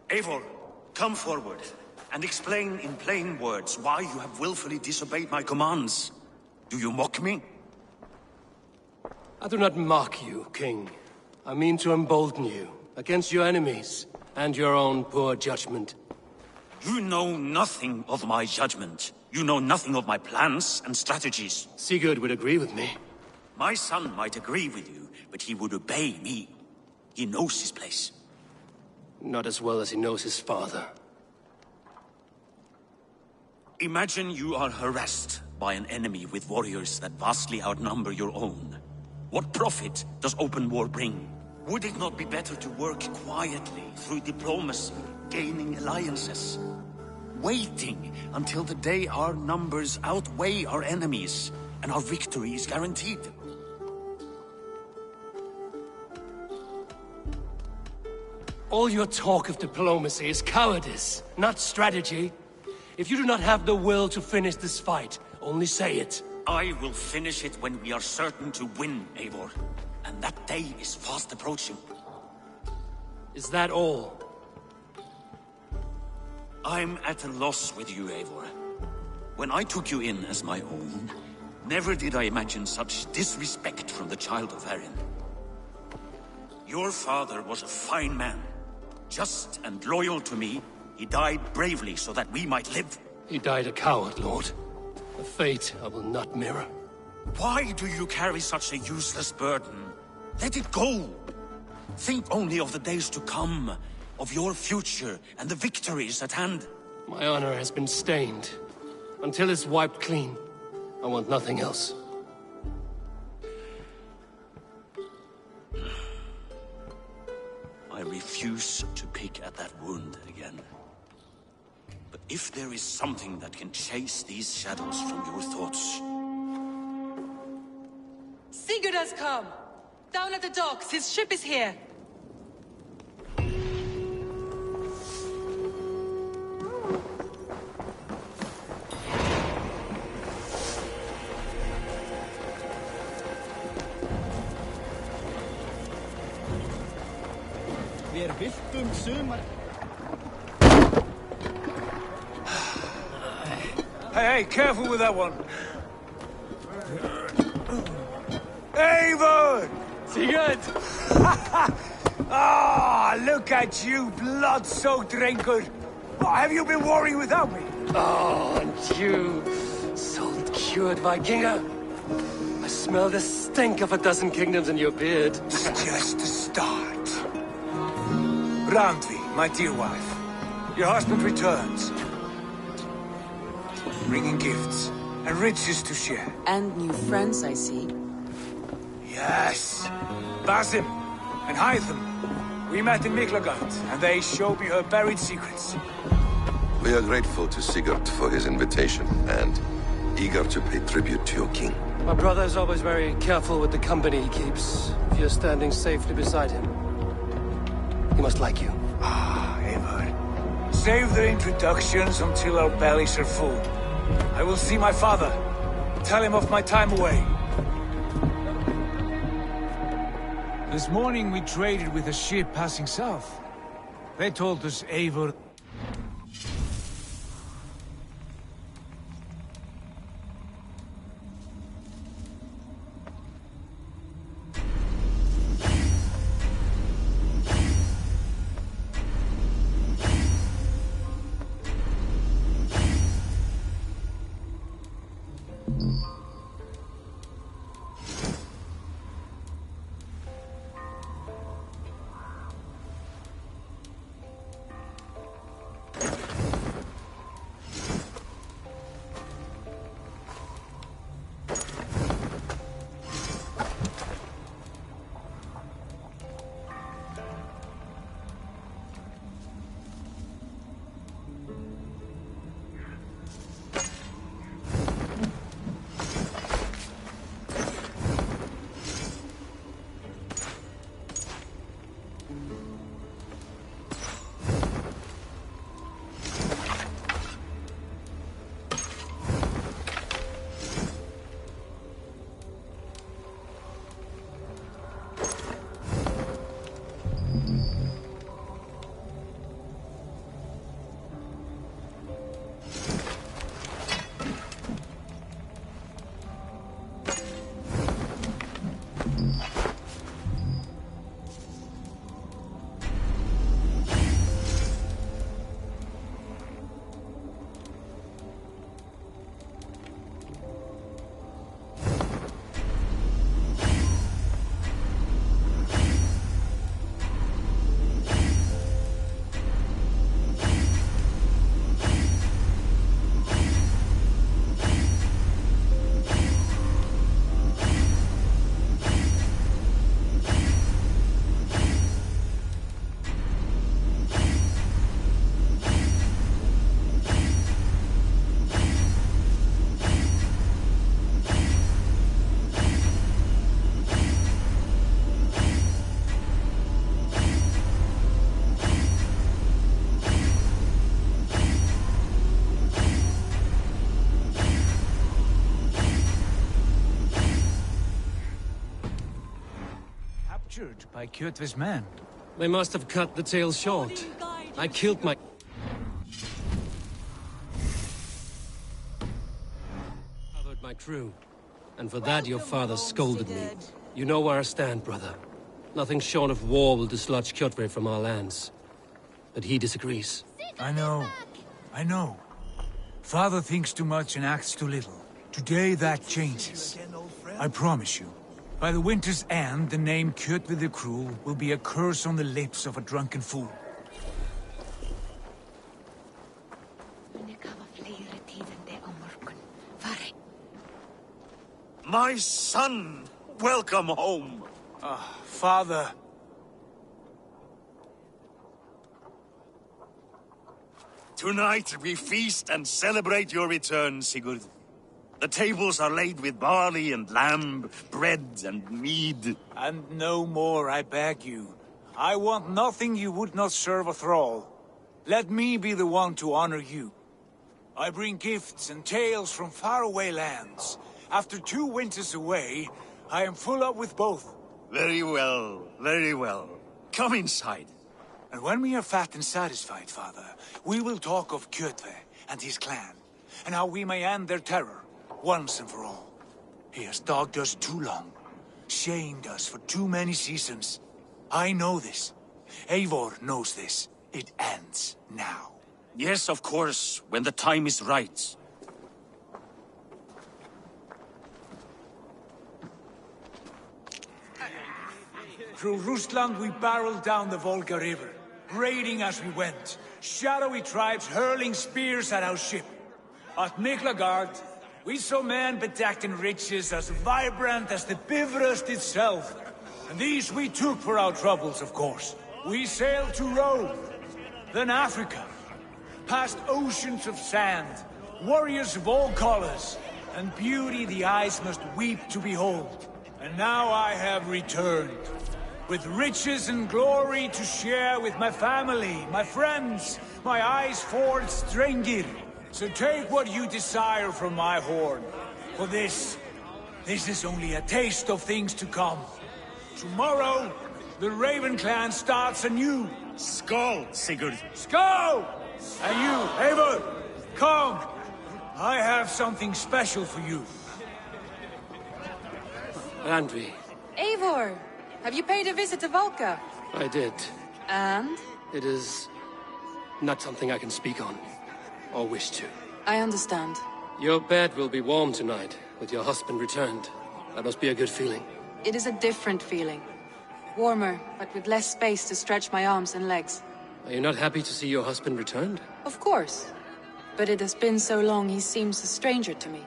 Eivor, come forward, and explain in plain words why you have willfully disobeyed my commands. Do you mock me? I do not mock you, King. I mean to embolden you against your enemies and your own poor judgment. You know nothing of my judgment. You know nothing of my plans and strategies. Sigurd would agree with me. My son might agree with you, but he would obey me. He knows his place. Not as well as he knows his father. Imagine you are harassed by an enemy with warriors that vastly outnumber your own. What profit does open war bring? Would it not be better to work quietly through diplomacy, gaining alliances? Waiting until the day our numbers outweigh our enemies, and our victory is guaranteed. All your talk of diplomacy is cowardice, not strategy. If you do not have the will to finish this fight, only say it. I will finish it when we are certain to win, Eivor. And that day is fast approaching. Is that all? I'm at a loss with you, Eivor. When I took you in as my own, never did I imagine such disrespect from the child of Erin. Your father was a fine man. Just and loyal to me, he died bravely so that we might live. He died a coward, Lord. A fate I will not mirror. Why do you carry such a useless burden? Let it go! Think only of the days to come, of your future and the victories at hand. My honor has been stained. Until it's wiped clean, I want nothing else. I refuse to pick at that wound again. But if there is something that can chase these shadows from your thoughts, Sigurd has come! Down at the docks, his ship is here! Hey, careful with that one. Eivor! Sigurd! Ah, look at you, blood-soaked drinker. What have you been worrying without me? Oh, and you, salt cured Vikinger. I smell the stink of a dozen kingdoms in your beard. It's just the start. Randvi, my dear wife, your husband returns. Bringing gifts and riches to share. And new friends, I see. Yes. Basim and Hytham. We met in Miklagard, and they showed me her buried secrets. We are grateful to Sigurd for his invitation, and eager to pay tribute to your king. My brother is always very careful with the company he keeps. If you're standing safely beside him, he must like you. Ah, Eivor. Save the introductions until our bellies are full. I will see my father. Tell him of my time away. This morning we traded with a ship passing south. They told us Eivor... By Kjotve's men. They must have cut the tail short. I killed my... covered my crew. And for that your father scolded me. You know where I stand, brother. Nothing short of war will dislodge Kjotve from our lands. But he disagrees. I know. Father thinks too much and acts too little. Today that changes. I promise you. By the winter's end, the name Kjotve the Cruel will be a curse on the lips of a drunken fool. My son! Welcome home! Father. Tonight we feast and celebrate your return, Sigurd. The tables are laid with barley and lamb, bread and mead. And no more, I beg you. I want nothing you would not serve a thrall. Let me be the one to honor you. I bring gifts and tales from faraway lands. After 2 winters away, I am full up with both. Very well, very well. Come inside. And when we are fat and satisfied, Father, we will talk of Kjotve and his clan, and how we may end their terror, once and for all. He has dogged us too long, shamed us for too many seasons. I know this. Eivor knows this. It ends now. Yes, of course, when the time is right. Through Rusland we barreled down the Volga River, raiding as we went, shadowy tribes hurling spears at our ship. At Miklagard, we saw men bedecked in riches as vibrant as the Bifrost itself. And these we took for our troubles, of course. We sailed to Rome, then Africa, past oceans of sand, warriors of all colors, and beauty the eyes must weep to behold. And now I have returned, with riches and glory to share with my family, my friends, my eyes forged Strengir. So take what you desire from my horn. For this is only a taste of things to come. Tomorrow, the Raven clan starts anew. Skål, Sigurd. Skål! And you, Eivor, come. I have something special for you. Randvi, Eivor, have you paid a visit to Valka? I did. And? It is not something I can speak on, or wish to. I understand. Your bed will be warm tonight, with your husband returned. That must be a good feeling. It is a different feeling. Warmer, but with less space to stretch my arms and legs. Are you not happy to see your husband returned? Of course. But it has been so long he seems a stranger to me.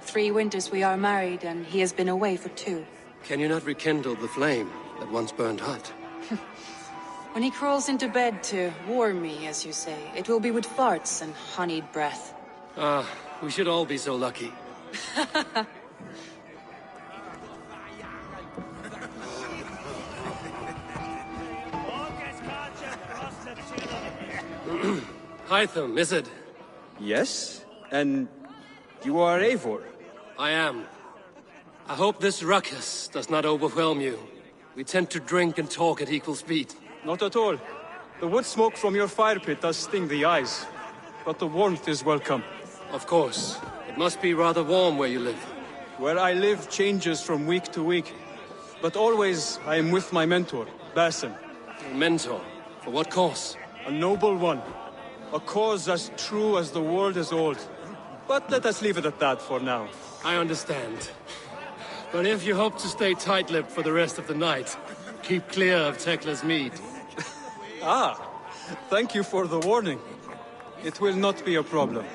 3 winters we are married, and he has been away for 2. Can you not rekindle the flame that once burned hot? When he crawls into bed to warm me, as you say, it will be with farts and honeyed breath. Ah, we should all be so lucky. Hytham, is it? Yes? And you are Eivor? I am. I hope this ruckus does not overwhelm you. We tend to drink and talk at equal speed. Not at all. The wood smoke from your fire pit does sting the eyes, but the warmth is welcome. Of course. It must be rather warm where you live. Where I live changes from week to week, but always I am with my mentor, Basim. A mentor? For what cause? A noble one. A cause as true as the world is old. But let us leave it at that for now. I understand. But if you hope to stay tight-lipped for the rest of the night, keep clear of Tekla's mead. Ah, thank you for the warning. It will not be a problem.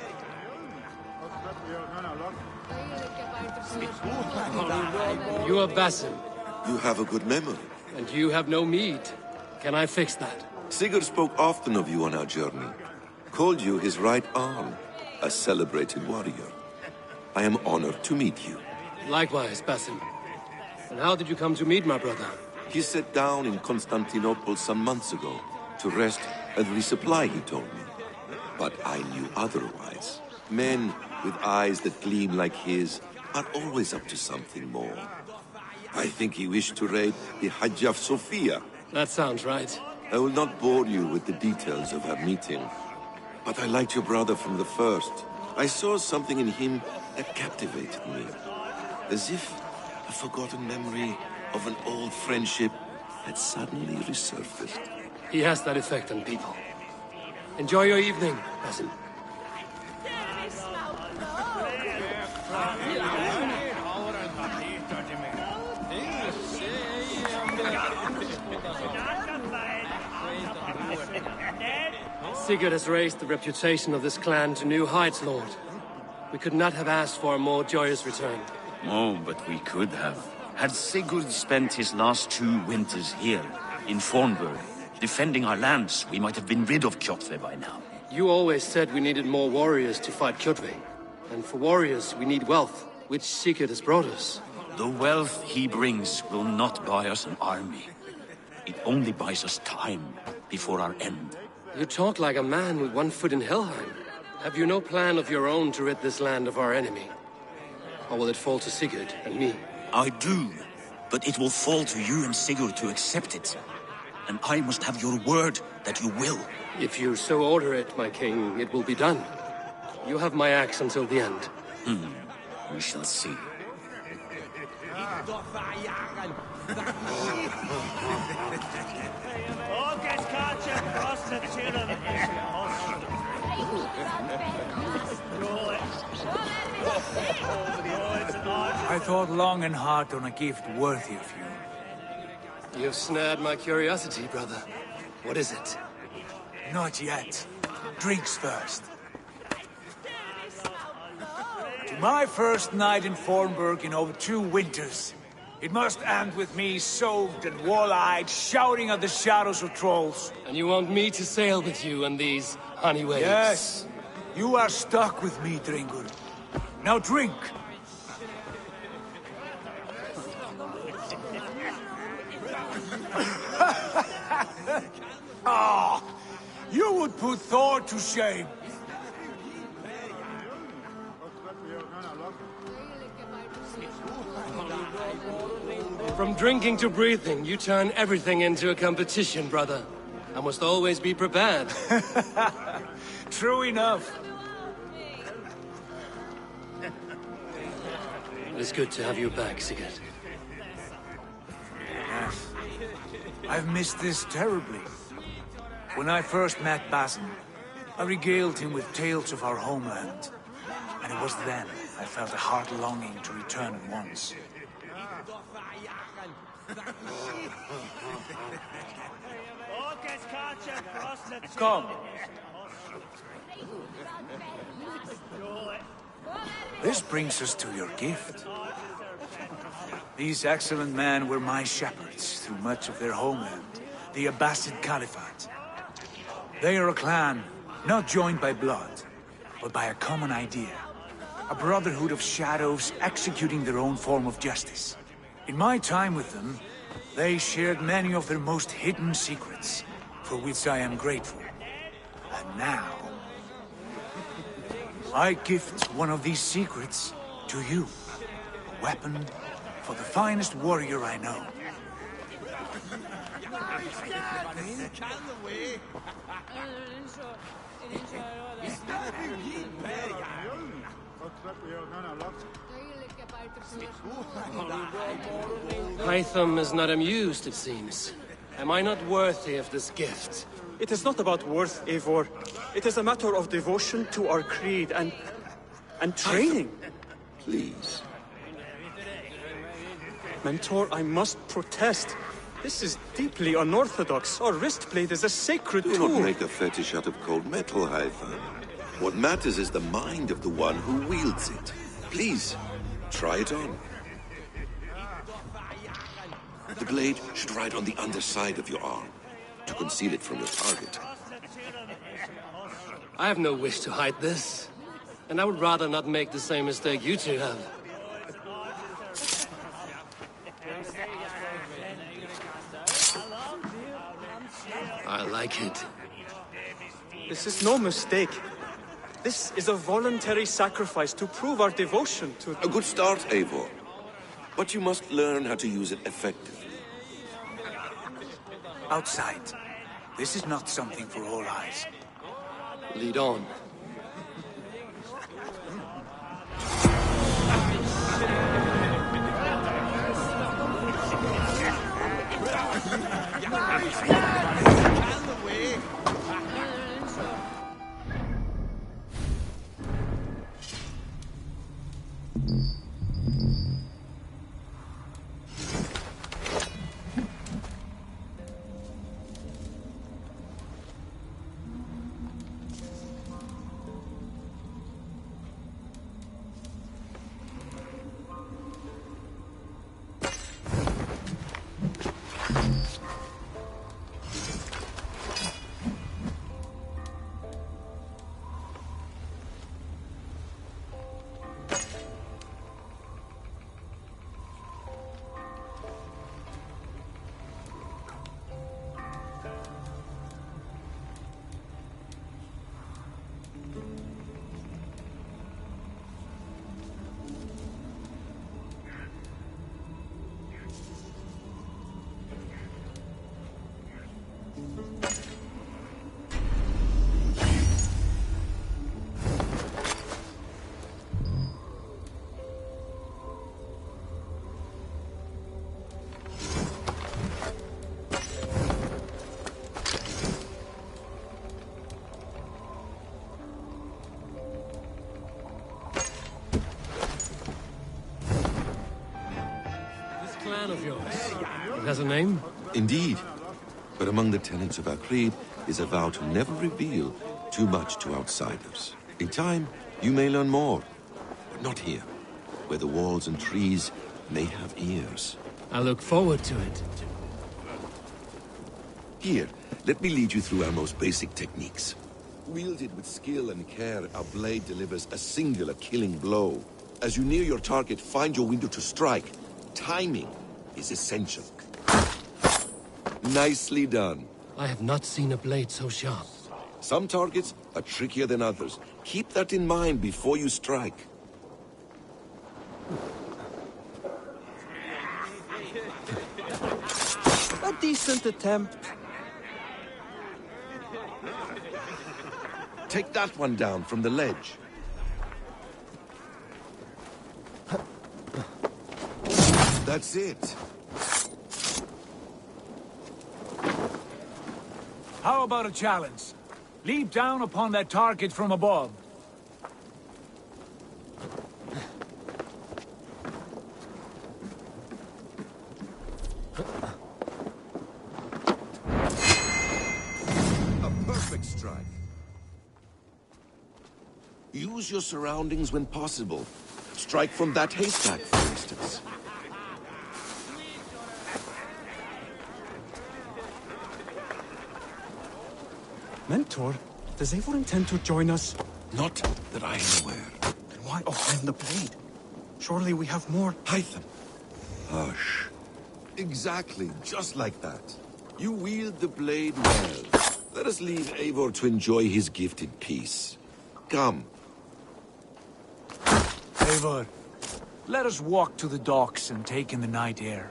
You are Basim. You have a good memory. And you have no mead. Can I fix that? Sigurd spoke often of you on our journey. Called you his right arm, a celebrated warrior. I am honored to meet you. Likewise, Basim. And how did you come to meet my brother? He sat down in Constantinople some months ago to rest and resupply, he told me. But I knew otherwise. Men with eyes that gleam like his are always up to something more. I think he wished to raid the Hagia Sophia. That sounds right. I will not bore you with the details of our meeting. But I liked your brother from the first. I saw something in him that captivated me. As if a forgotten memory of an old friendship had suddenly resurfaced. He has that effect on people. Enjoy your evening, Basim. Sigurd has raised the reputation of this clan to new heights, Lord. We could not have asked for a more joyous return. Oh, but we could have. Had Sigurd spent his last 2 winters here, in Fornburg, defending our lands, we might have been rid of Kjotve by now. You always said we needed more warriors to fight Kjotve. And for warriors, we need wealth, which Sigurd has brought us. The wealth he brings will not buy us an army. It only buys us time before our end. You talk like a man with one foot in Helheim. Have you no plan of your own to rid this land of our enemy? Or will it fall to Sigurd and me? I do, but it will fall to you and Sigurd to accept it. And I must have your word that you will. If you so order it, my king, it will be done. You have my axe until the end. We shall see. I thought long and hard on a gift worthy of you. You've snared my curiosity, brother. What is it? Not yet. Drinks first. To my first night in Fornburg in over 2 winters. It must end with me soaked and wall-eyed, shouting at the shadows of trolls. And you want me to sail with you on these honey waves? Yes. You are stuck with me, Dringur. Now drink. Ah, you would put Thor to shame. From drinking to breathing, you turn everything into a competition, brother. I must always be prepared. True enough. It is good to have you back, Sigurd. Yes. I've missed this terribly. When I first met Basin, I regaled him with tales of our homeland. And it was then I felt a heart longing to return at once. Come. This brings us to your gift. These excellent men were my shepherds through much of their homeland, the Abbasid Caliphate. They are a clan, not joined by blood, but by a common idea. A brotherhood of shadows executing their own form of justice. In my time with them, they shared many of their most hidden secrets, for which I am grateful. And now, I gift one of these secrets to you. A weapon for the finest warrior I know. Hytham is not amused, it seems. Am I not worthy of this gift? It is not about worth, Eivor. It is a matter of devotion to our creed and training. Please. Mentor, I must protest. This is deeply unorthodox. Our wristblade is a sacred Do tool. not make a fetish out of cold metal, Hytham. What matters is the mind of the one who wields it. Please, try it on. The blade should ride on the underside of your arm, to conceal it from your target. I have no wish to hide this. And I would rather not make the same mistake you two have. I like it. This is no mistake. This is a voluntary sacrifice to prove our devotion to... A good start, Eivor. But you must learn how to use it effectively. Outside. This is not something for all eyes. Lead on. plan of yours. It has a name? Indeed. But among the tenets of our creed is a vow to never reveal too much to outsiders. In time, you may learn more. But not here, where the walls and trees may have ears. I look forward to it. Here, let me lead you through our most basic techniques. Wielded with skill and care, our blade delivers a singular killing blow. As you near your target, find your window to strike. Timing is essential. Nicely done. I have not seen a blade so sharp. Some targets are trickier than others. Keep that in mind before you strike. A decent attempt. Take that one down from the ledge. That's it. How about a challenge? Leap down upon that target from above. A perfect strike. Use your surroundings when possible. Strike from that haystack, for instance. Mentor, does Eivor intend to join us? Not that I am aware. Then why offend the blade? Surely we have more... Python. Hush. Exactly, just like that. You wield the blade well. Let us leave Eivor to enjoy his gift in peace. Come. Eivor, let us walk to the docks and take in the night air.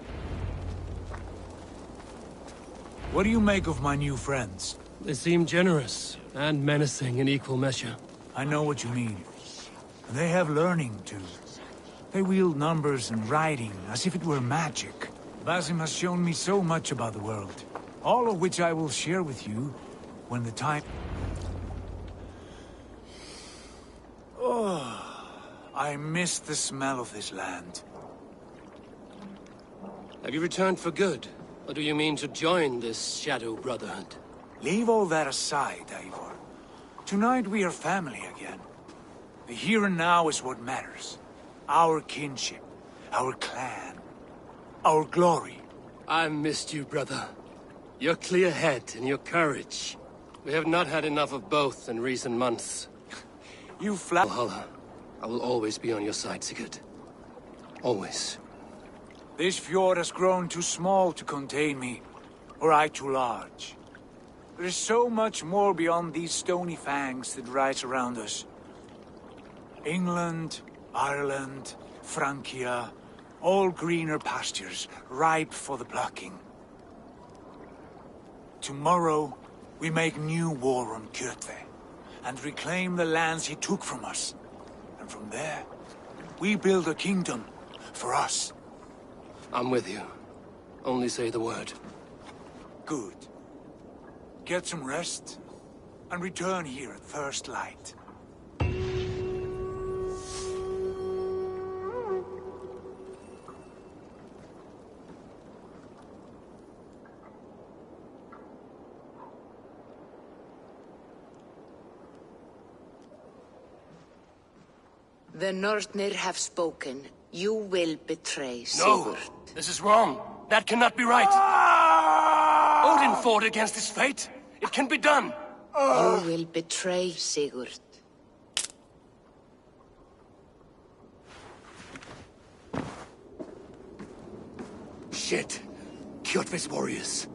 What do you make of my new friends? They seem generous and menacing in equal measure. I know what you mean. They have learning, too. They wield numbers and writing as if it were magic. Basim has shown me so much about the world, all of which I will share with you when the time... Oh, I miss the smell of this land. Have you returned for good? Or do you mean to join this Shadow Brotherhood? Leave all that aside, Eivor. Tonight we are family again. The here and now is what matters. Our kinship, our clan, our glory. I missed you, brother. Your clear head and your courage. We have not had enough of both in recent months. You Valhalla, I will always be on your side, Sigurd. Always. This fjord has grown too small to contain me, or I too large. There is so much more beyond these stony fangs that rise around us. England, Ireland, Francia, all greener pastures, ripe for the plucking. Tomorrow, we make new war on Kjotve, and reclaim the lands he took from us. And from there, we build a kingdom for us. I'm with you. Only say the word. Good. Get some rest, and return here at first light. The Northnir have spoken. You will betray No! Sigurd. This is wrong. That cannot be right. Odin fought against his fate. It can be done. You will betray Sigurd. Shit. Kjotve's warriors.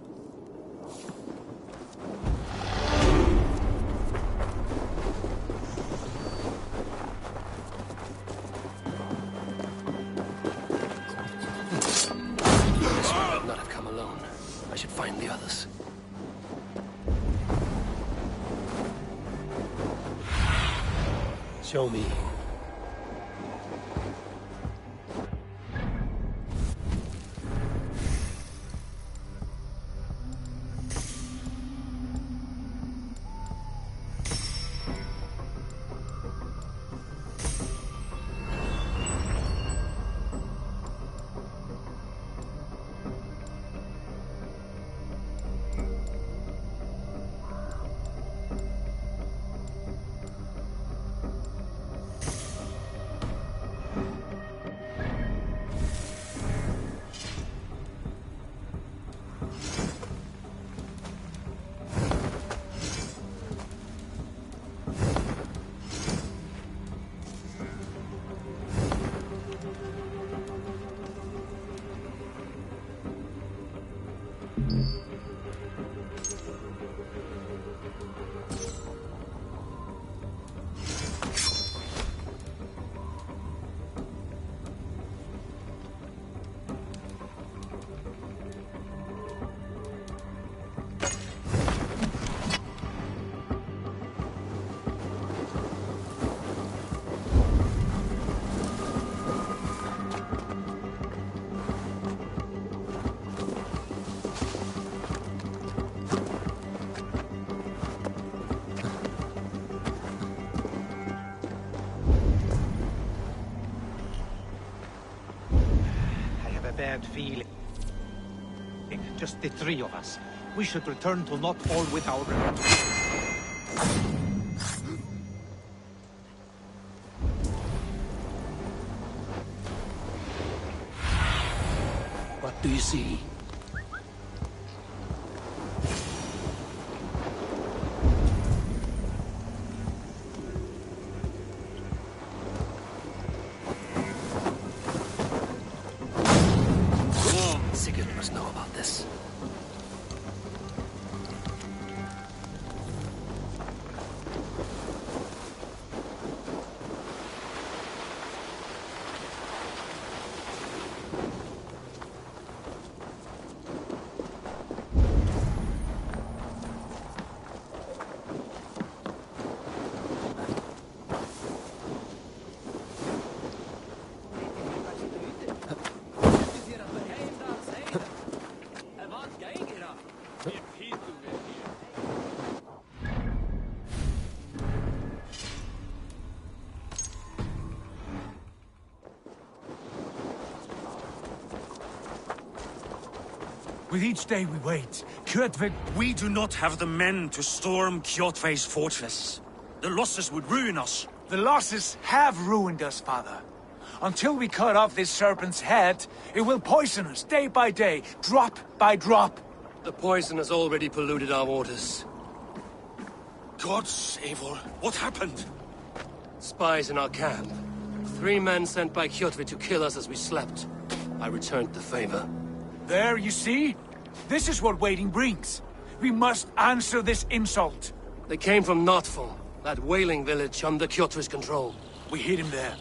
This would not have come alone. I should find the others. Show me. tired feeling. Just the three of us. We should return to Notfall with our... What do you see? Sigurd must know about this. With each day we wait, Kjotve... We do not have the men to storm Kjotve's fortress. The losses would ruin us. The losses have ruined us, father. Until we cut off this serpent's head, it will poison us day by day, drop by drop. The poison has already polluted our waters. Gods, Eivor, what happened? Spies in our camp. 3 men sent by Kjotve to kill us as we slept. I returned the favor. There, you see? This is what waiting brings. We must answer this insult. They came from Notfall, that whaling village under Kjotve's control. We hid him there.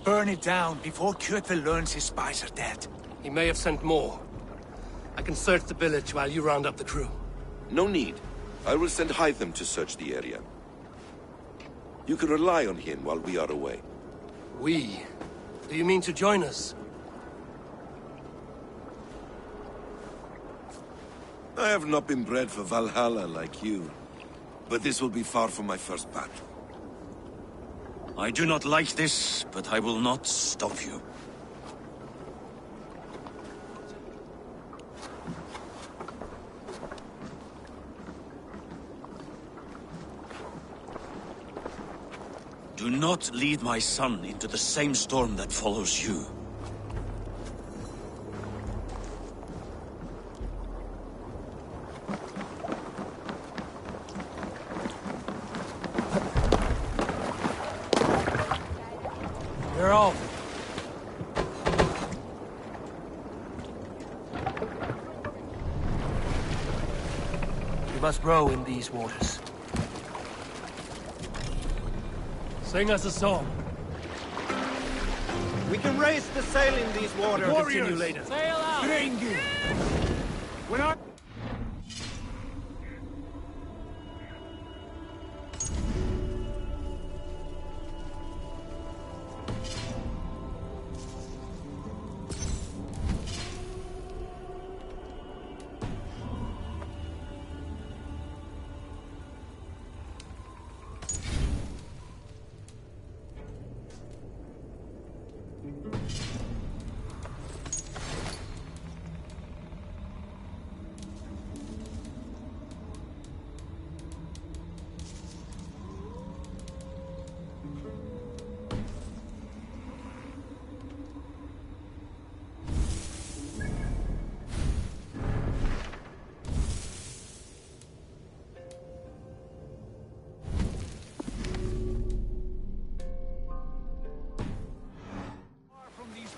Burn it down before Kjotve learns his spies are dead. He may have sent more. I can search the village while you round up the crew. No need. I will send Hytham to search the area. You can rely on him while we are away. We? Do you mean to join us? I have not been bred for Valhalla like you, but this will be far from my first battle. I do not like this, but I will not stop you. Do not lead my son into the same storm that follows you. You're off. We must row in these waters. Sing us a song. We can raise the sail in these waters. Warriors, continue later. Sail out! Dringi! When I...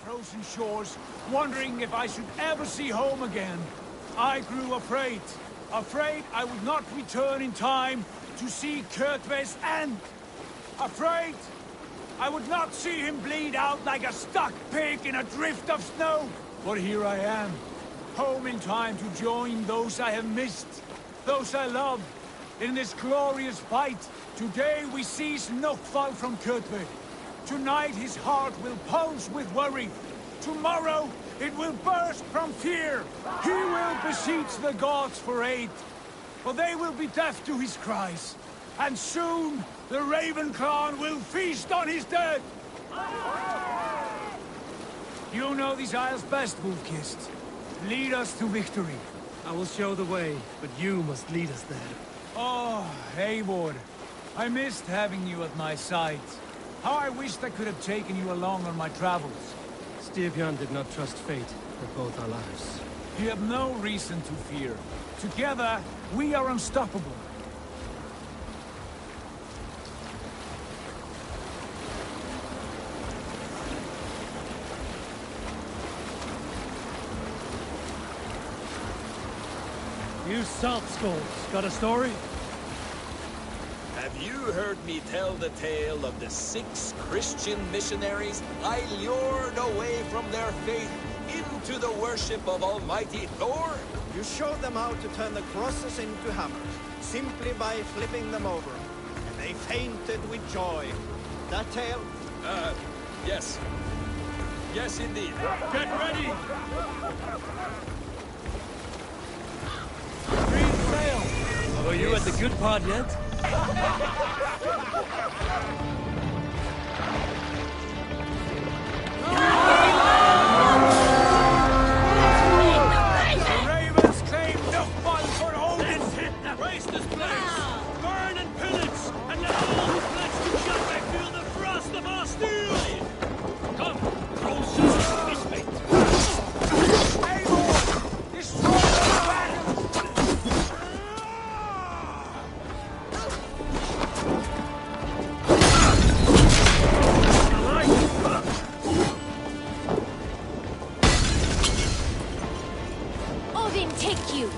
frozen shores, wondering if I should ever see home again. I grew afraid. Afraid I would not return in time to see Kjotve's end. Afraid I would not see him bleed out like a stuck pig in a drift of snow. But here I am, home in time to join those I have missed, those I love, in this glorious fight. Today we seize Notfall from Kjotve. Tonight his heart will pulse with worry. Tomorrow it will burst from fear. He will beseech the gods for aid, but they will be deaf to his cries. And soon the Raven clan will feast on his dead. You know these isles best, Wolf-Kissed. Lead us to victory. I will show the way, but you must lead us there. Oh, Eivor. I missed having you at my side. How I wished I could have taken you along on my travels. Styrbjörn did not trust fate with both our lives. You have no reason to fear. Together, we are unstoppable. You salt skulls, got a story? Have you heard me tell the tale of the 6 Christian missionaries I lured away from their faith into the worship of Almighty Thor? You showed them how to turn the crosses into hammers, simply by flipping them over. And they fainted with joy. That tale? Yes. Yes, indeed. Get ready! Were you at the good part yet? The Ravens claim no fun for Odin! Raise this place! Burn and pillage! And let all who pledge to Jaffe feel the frost of our steel! Come, throw some fistmate! Eivor! Destroy the wagon! Odin, take you!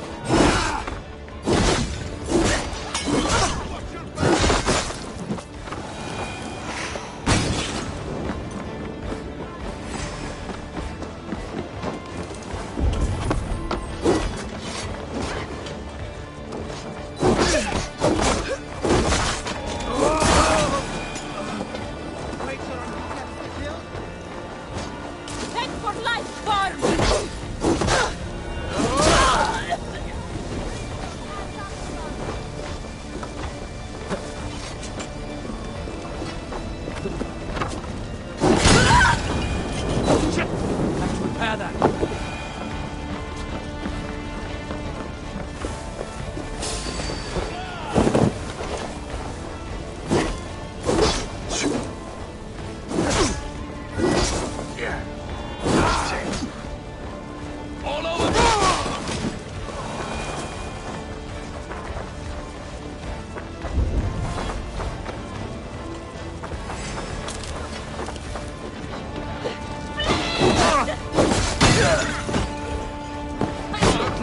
Head for life, Barn! Repair that. All over!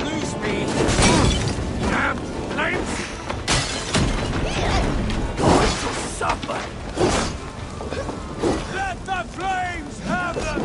Lose me! Damn flames! Going to suffer! Let the flames have them!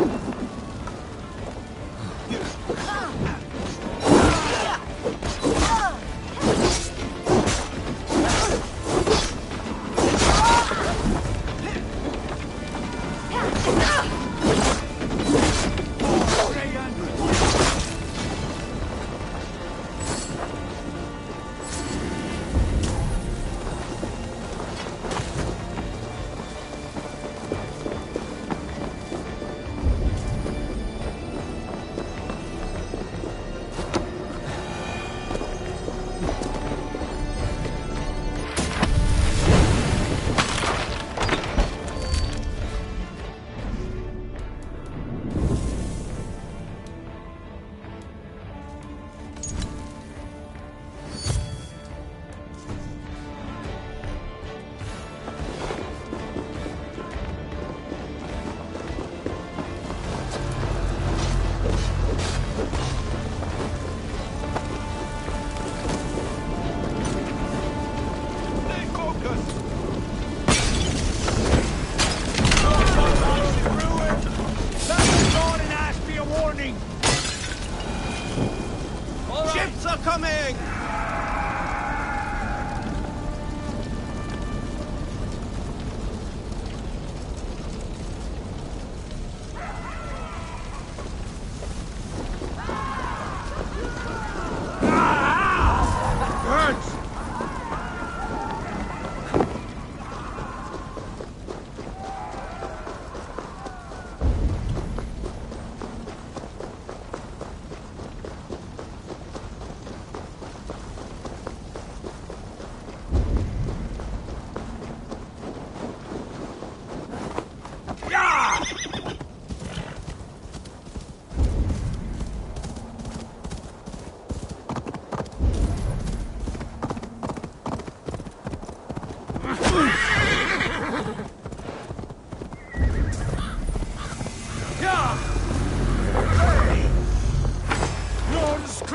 Ships are coming!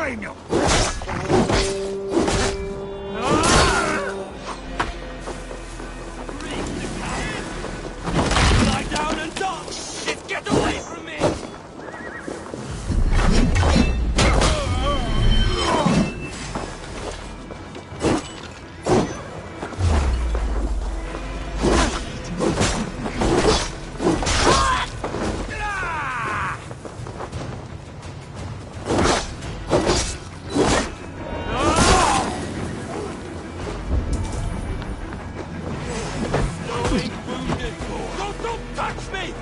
frame you! Lie down and dodge! Shit, get away from me! Don't touch me!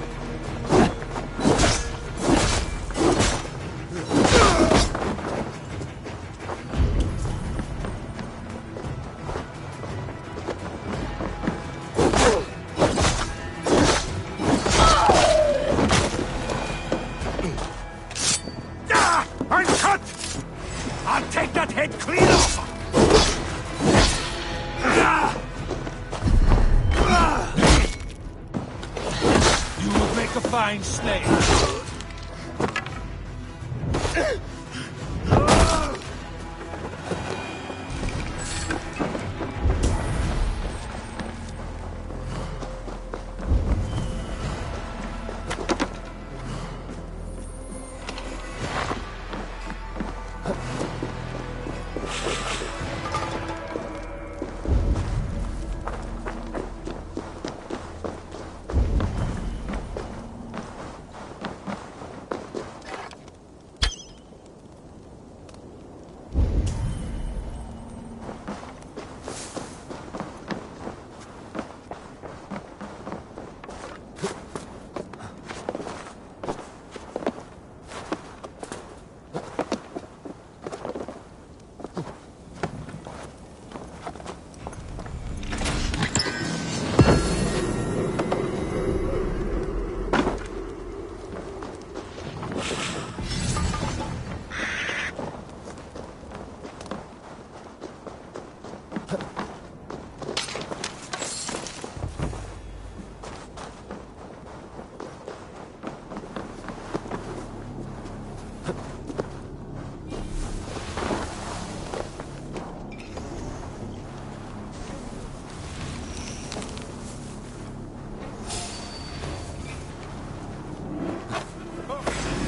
I'm cut! I'll take that head clean off! You will make a fine slave.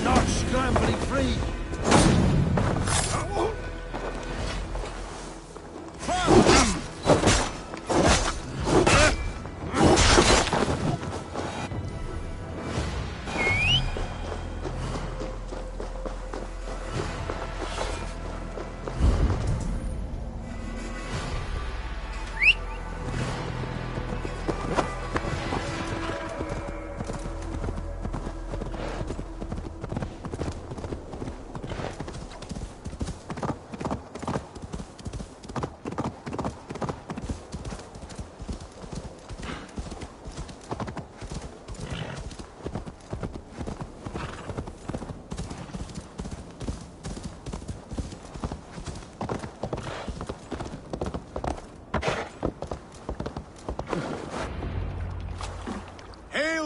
Not scrambling free!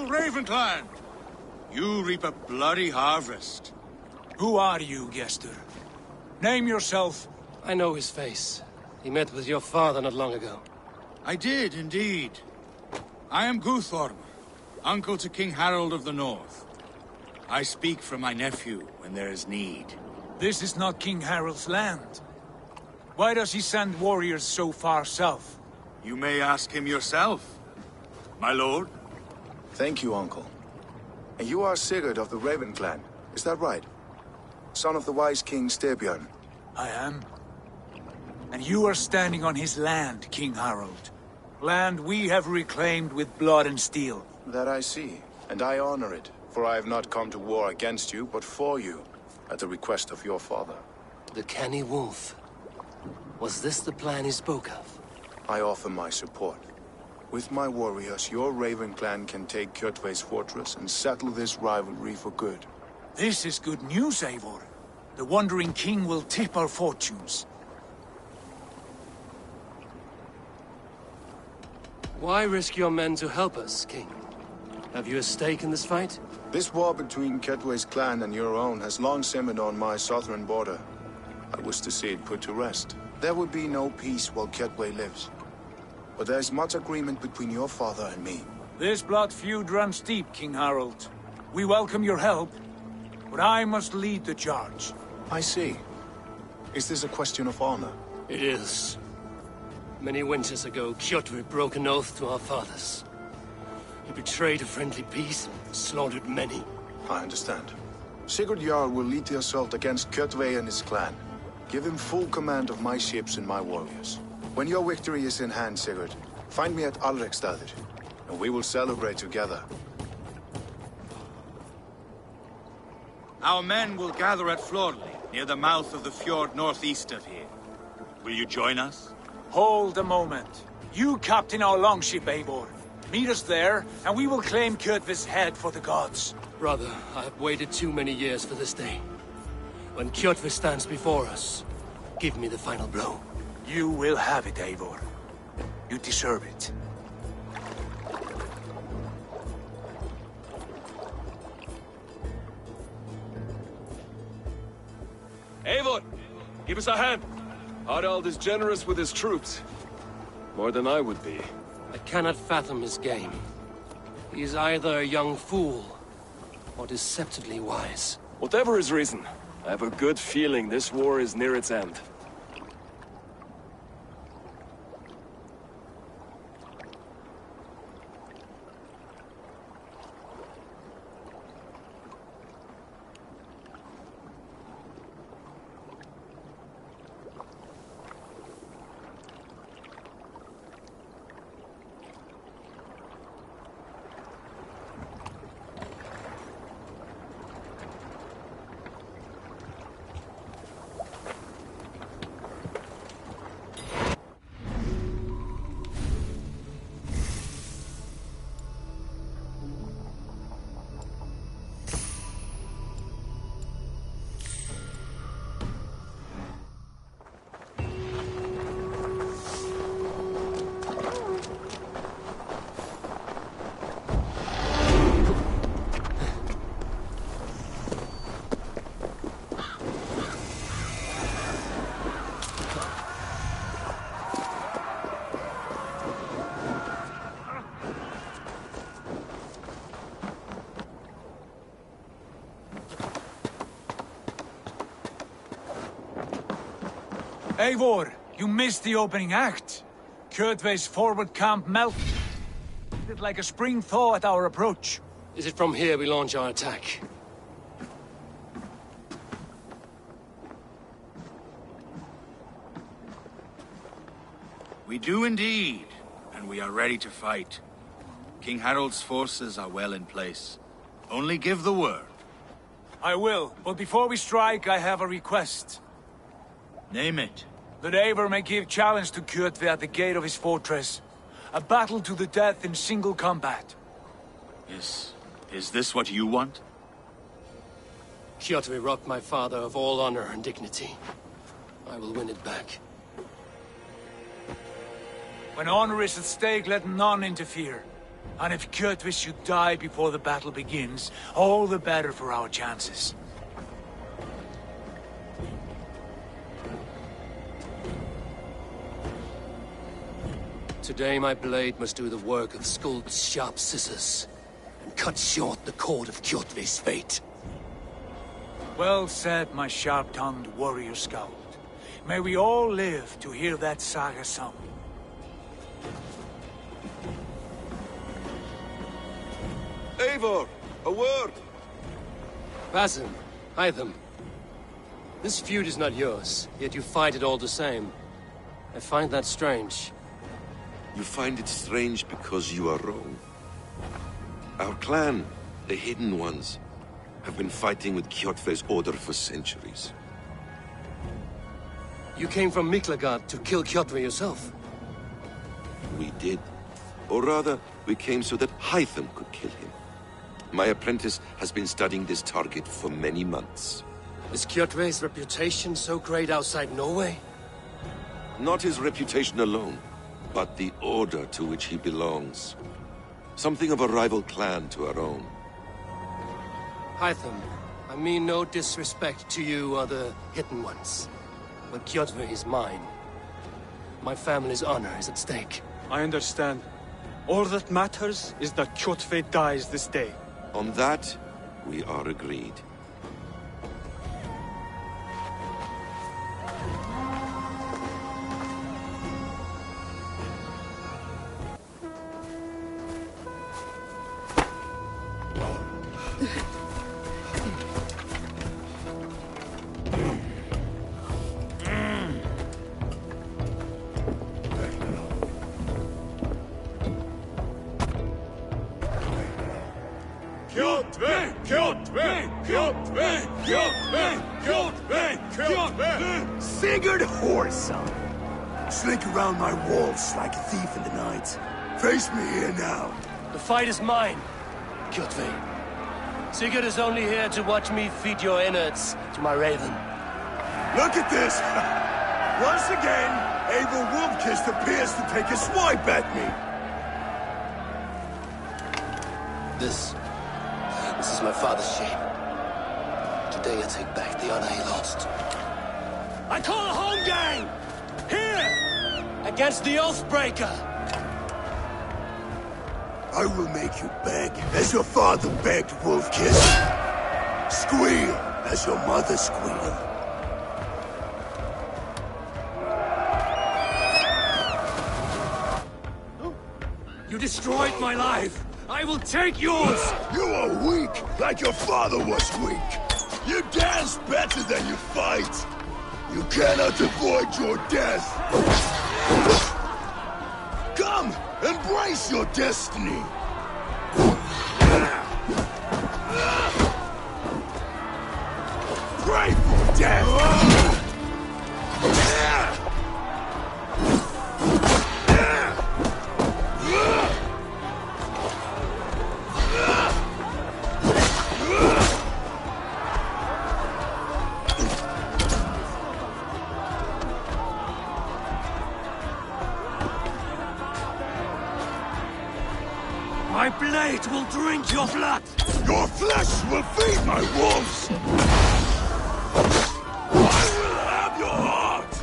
Ravenclan! You reap a bloody harvest. Who are you, Gester? Name yourself. I know his face. He met with your father not long ago. I did, indeed. I am Guthorm, uncle to King Harold of the North. I speak for my nephew when there is need. This is not King Harold's land. Why does he send warriors so far south? You may ask him yourself, my lord. Thank you, uncle. And you are Sigurd of the Raven clan, is that right? Son of the wise King Styrbjörn. I am. And you are standing on his land, King Harold. Land we have reclaimed with blood and steel. That I see, and I honor it, for I have not come to war against you, but for you, at the request of your father. The canny wolf. Was this the plan he spoke of? I offer my support. With my warriors, your Raven clan can take Kjotve's fortress and settle this rivalry for good. This is good news, Eivor. The Wandering King will tip our fortunes. Why risk your men to help us, King? Have you a stake in this fight? This war between Kjotve's clan and your own has long simmered on my southern border. I wish to see it put to rest. There would be no peace while Kjotve lives. But there's much agreement between your father and me. This blood feud runs deep, King Harold. We welcome your help, but I must lead the charge. I see. Is this a question of honor? It is. Many winters ago, Kjotve broke an oath to our fathers. He betrayed a friendly peace and slaughtered many. I understand. Sigurd Jarl will lead the assault against Kjotve and his clan. Give him full command of my ships and my warriors. When your victory is in hand, Sigurd, find me at Alrekstadir, and we will celebrate together. Our men will gather at Florley, near the mouth of the fjord northeast of here. Will you join us? Hold a moment. You captain our longship, Eivor. Meet us there, and we will claim Kjotve's head for the gods. Brother, I have waited too many years for this day. When Kjotve stands before us, give me the final blow. You will have it, Eivor. You deserve it. Eivor, give us a hand. Harald is generous with his troops. More than I would be. I cannot fathom his game. He is either a young fool, or deceptively wise. Whatever his reason, I have a good feeling this war is near its end. Eivor, you missed the opening act. Kjotve's forward camp melted like a spring thaw at our approach. Is it from here we launch our attack? We do indeed, and we are ready to fight. King Harold's forces are well in place. Only give the word. I will, but before we strike, I have a request. Name it. That Eivor may give challenge to Kjotve at the gate of his fortress. A battle to the death in single combat. Is this what you want? Kjotve robbed my father of all honor and dignity. I will win it back. When honor is at stake, let none interfere. And if Kjotve should die before the battle begins, all the better for our chances. Today my blade must do the work of Skuld's sharp scissors, and cut short the cord of Kjotve's fate. Well said, my sharp-tongued warrior scout. May we all live to hear that saga sung. Eivor, a word! Basim, Hytham. This feud is not yours, yet you fight it all the same. I find that strange. You find it strange because you are wrong. Our clan, the Hidden Ones, have been fighting with Kjotve's order for centuries. You came from Miklagard to kill Kjotve yourself? We did. Or rather, we came so that Hytham could kill him. My apprentice has been studying this target for many months. Is Kjotve's reputation so great outside Norway? Not his reputation alone, but the order to which he belongs. Something of a rival clan to our own. Hytham, I mean no disrespect to you or the Hidden Ones. But Kjotve is mine. My family's honor is at stake. I understand. All that matters is that Kjotve dies this day. On that, we are agreed. Sigurd Whoreson! Slink around my walls like a thief in the night. Face me here now. The fight is mine, Kjotve. Sigurd is only here to watch me feed your innards to my raven. Look at this! Once again, Abel Wolfkist appears to take a swipe at me. This is my father's shame. Today I take back the honor he lost. I call a home game! Here! Against the Oathbreaker! I will make you beg, as your father begged, Wolfkist. Squeal, as your mother squealed. You destroyed my life! I will take yours! You are weak, like your father was weak. You dance better than you fight. You cannot avoid your death. Come, embrace your destiny. Pray for death. My blade will drink your blood! Your flesh will feed my wolves! I will have your heart!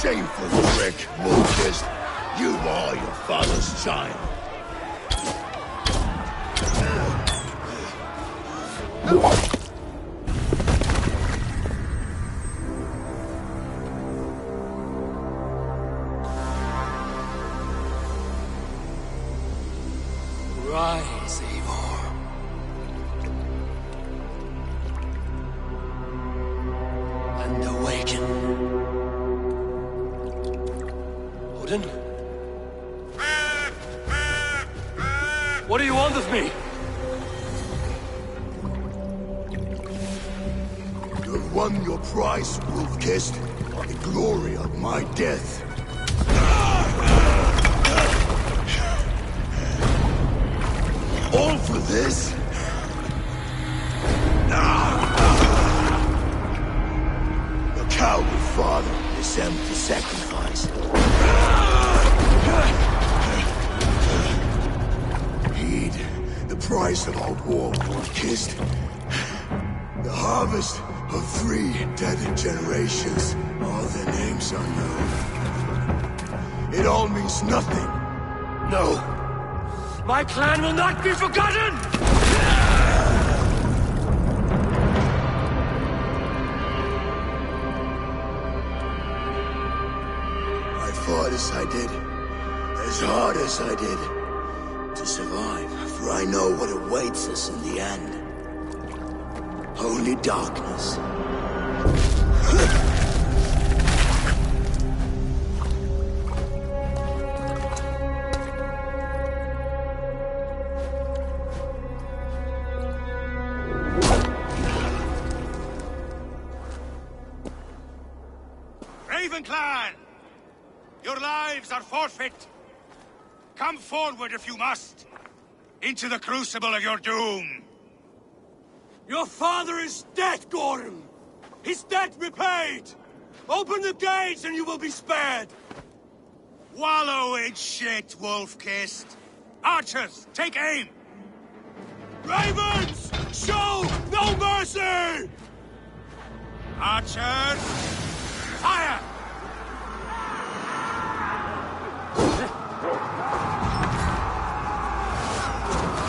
Shameful trick, Wolfkist. You are your father's child. Rise, Eivor. And awaken. Odin? What do you want of me? You have won your prize, Wolfkist. The glory of my death. All for this? Your coward father is empty sacrifice. Heed the price of our war, Wolfkist. The harvest of 3 dead generations. All their names are known. It all means nothing. No. My clan will not be forgotten! I fought as I did, as hard as I did, to survive, for I know what awaits us in the end. Only darkness. Raven Clan! Your lives are forfeit. Come forward if you must. Into the crucible of your doom. Your father is dead, Gordon! His debt repaid! Open the gates and you will be spared! Wallow in shit, wolf-kissed. Archers, take aim! Ravens! Show no mercy! Archers, fire!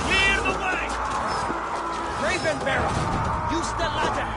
Clear the way! Raven Bearer, use the ladder!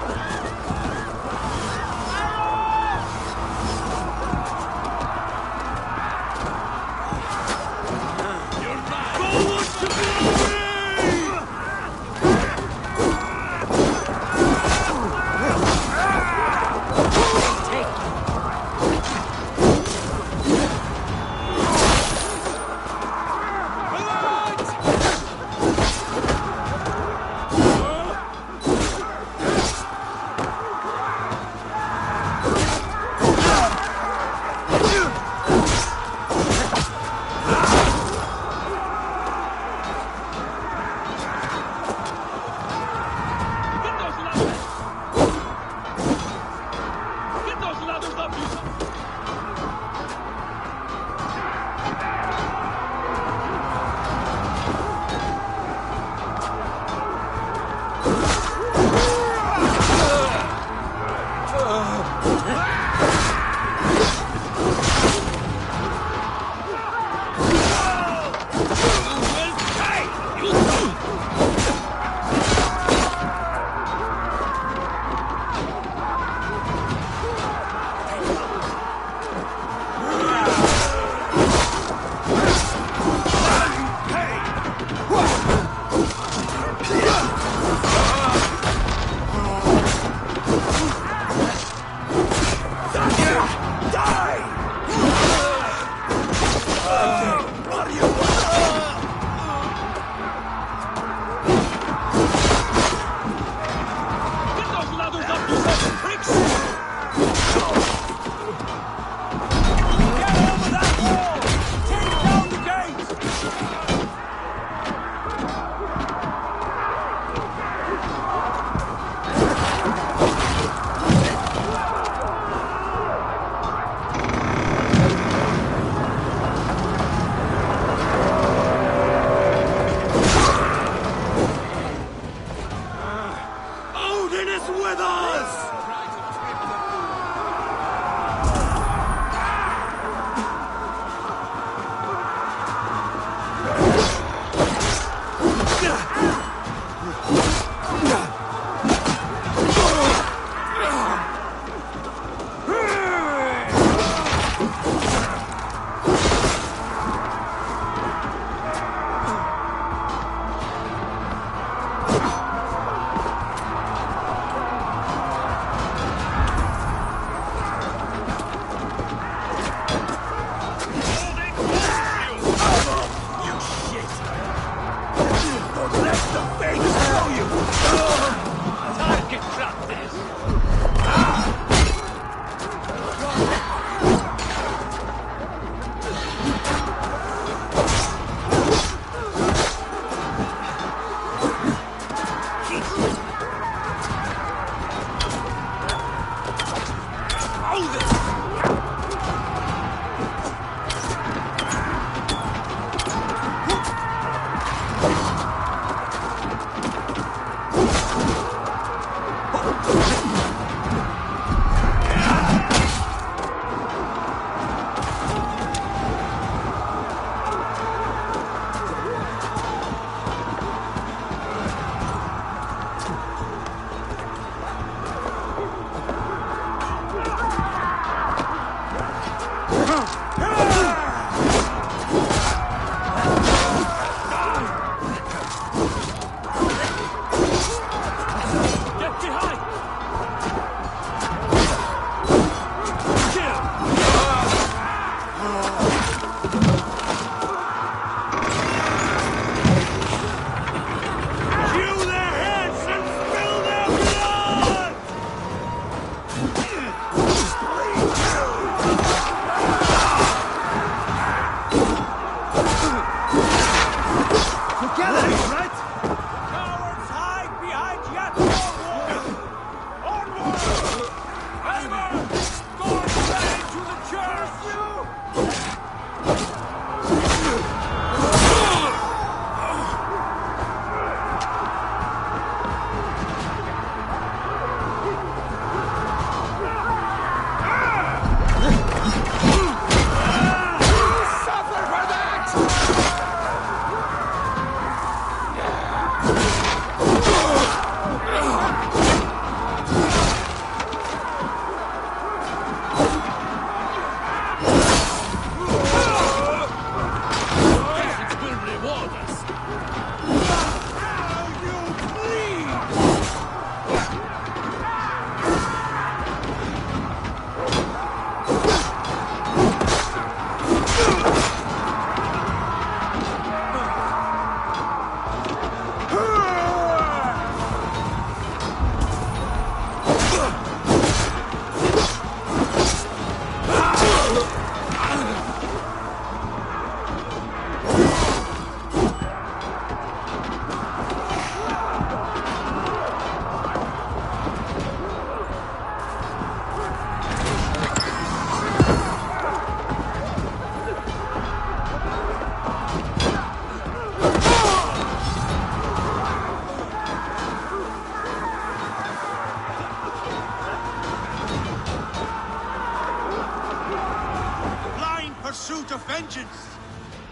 vengeance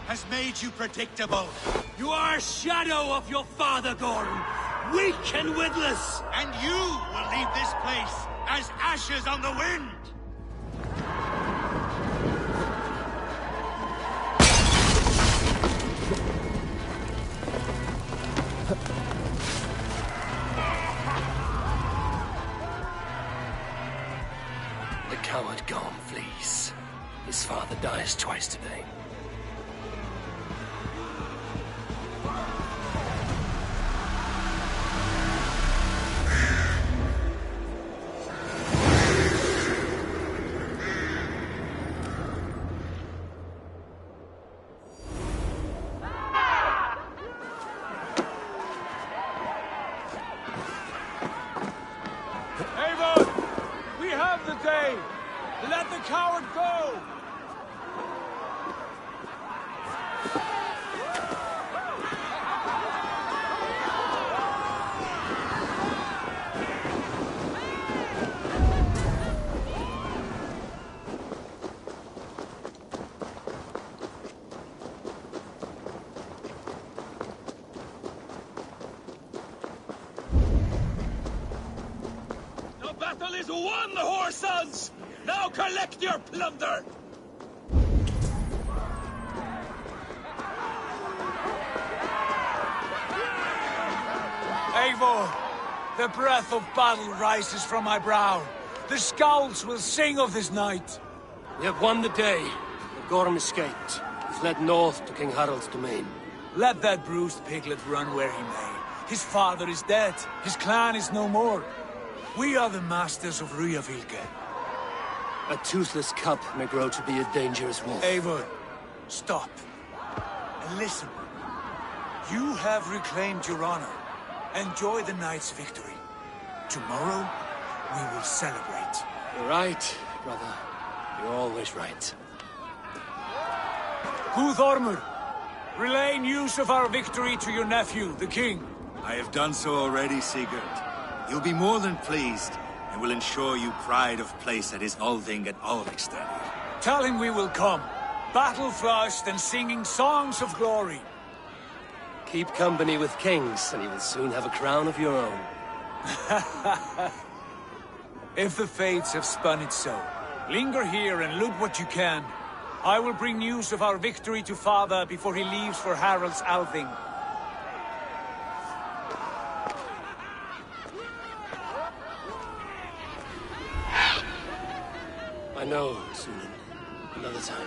has made you predictable. You are a shadow of your father, Gordon. Weak and witless. And you will leave this place as ashes on the wind. The coward Gorm flees. His father dies twice today. Avon! We have the day! Let the coward go! The battle is won, whoresons! Now collect your plunder! Eivor, the breath of battle rises from my brow. The Scowls will sing of this night. We have won the day, but Gorm escaped. He fled north to King Harald's domain. Let that bruised piglet run where he may. His father is dead. His clan is no more. We are the masters of Rüyavilke. A toothless cub may grow to be a dangerous wolf. Eivor, stop. And listen. You have reclaimed your honor. Enjoy the night's victory. Tomorrow, we will celebrate. You're right, brother. You're always right. Guthormur, relay news of our victory to your nephew, the king. I have done so already, Sigurd. He'll be more than pleased, and will ensure you pride of place at his Althing at Alrikstad. Tell him we will come, battle-flushed and singing songs of glory. Keep company with kings, and you will soon have a crown of your own. If the fates have spun it so, linger here and loot what you can. I will bring news of our victory to father before he leaves for Harald's Althing. I know, Sunan. Another time.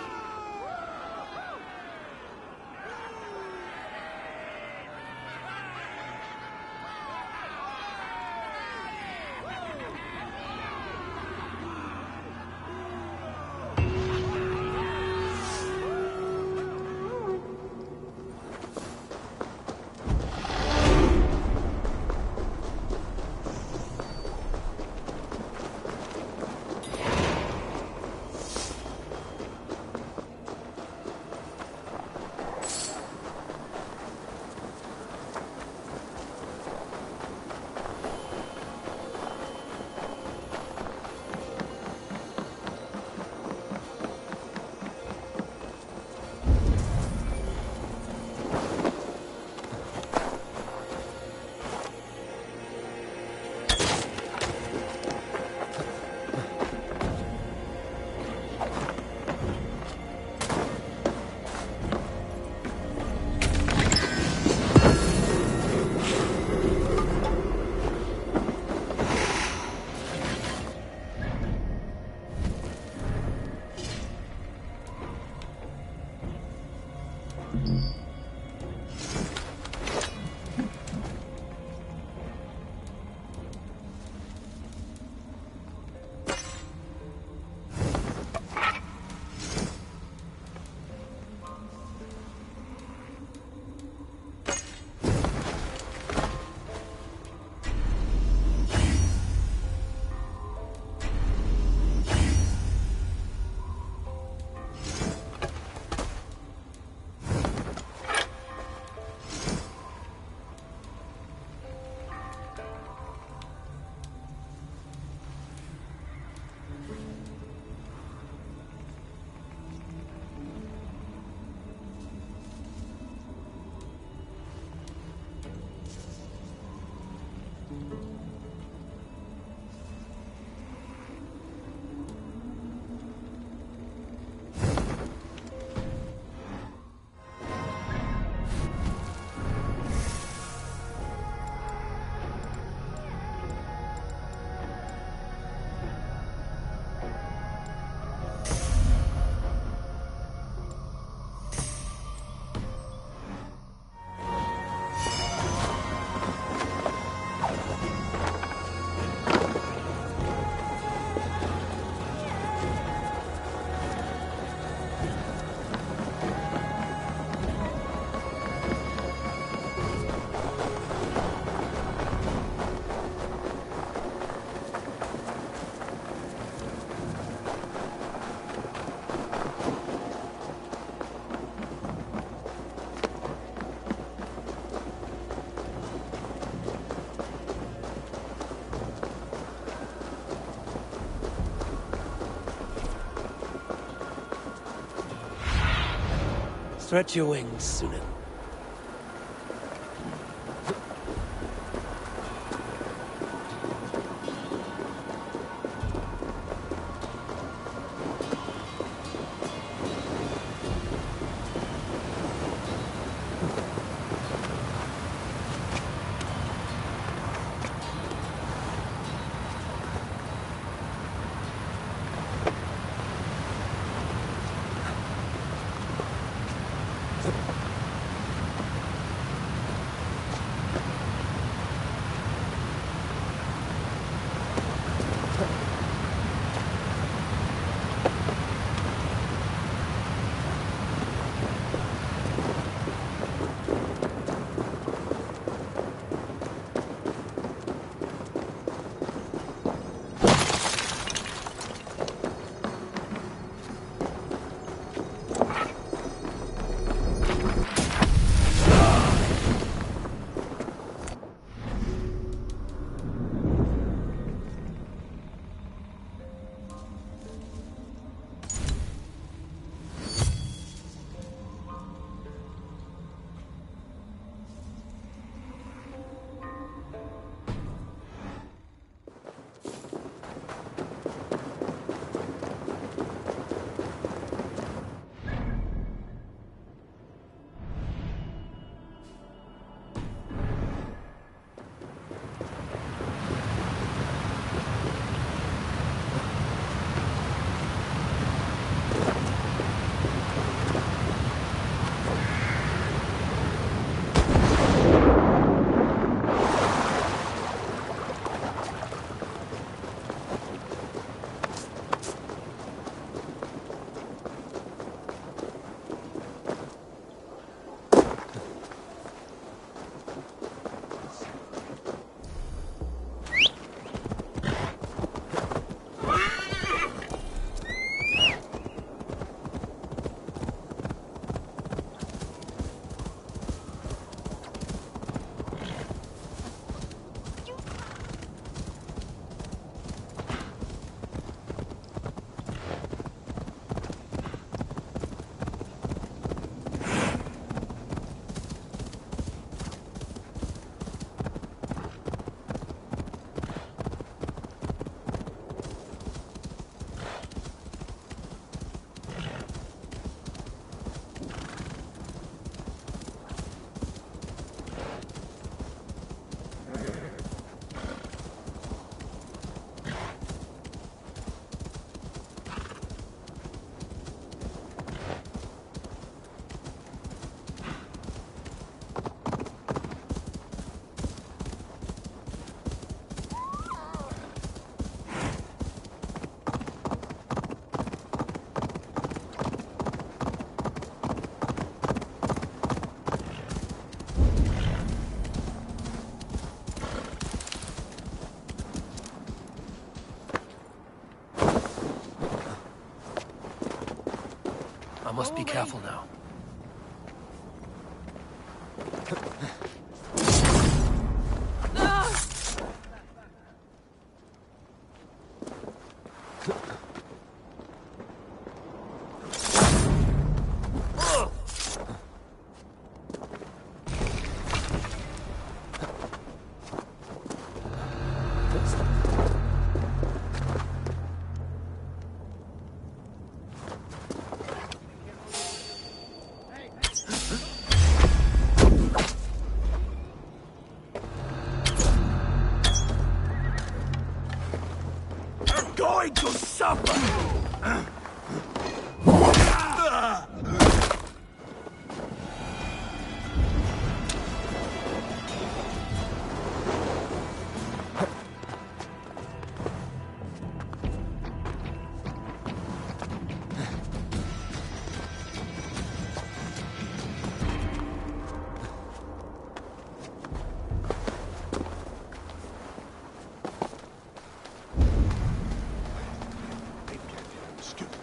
Stretch your wings, Sunan. I must be careful now. Going to suffer! Stupid.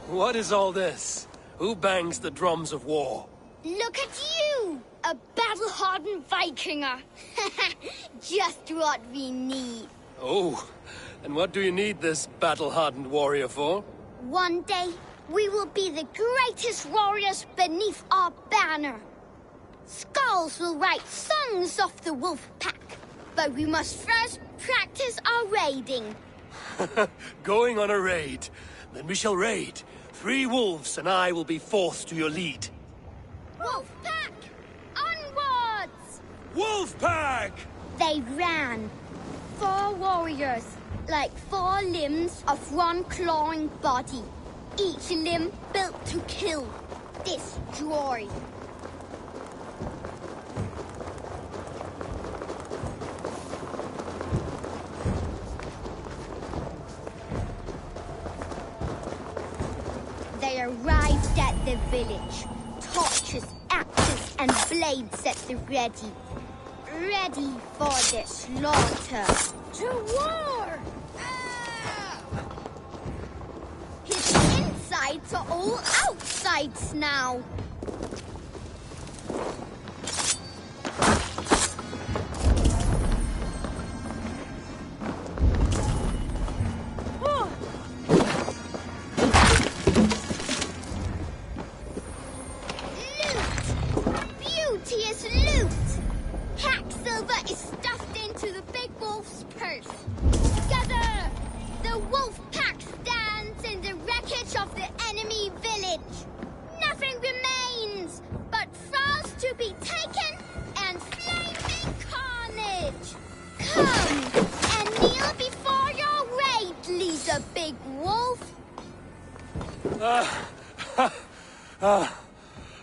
What is all this? Who bangs the drums of war? Look at you! A battle-hardened Vikinger! Just what we need. Oh, and what do you need this battle-hardened warrior for? One day, we will be the greatest warriors beneath our banner. Skulls will write songs of the wolf pack, but we must first practice our raiding. Going on a raid. Then we shall raid. 3 wolves and I will be fourth to your lead. Wolf pack! Onwards! Wolf pack! They ran. 4 warriors, like 4 limbs of one clawing body. Each limb built to kill, destroy. They arrived at the village. Torches, axes, and blades at the ready. Ready for the slaughter. To war! His insides are all outsides now.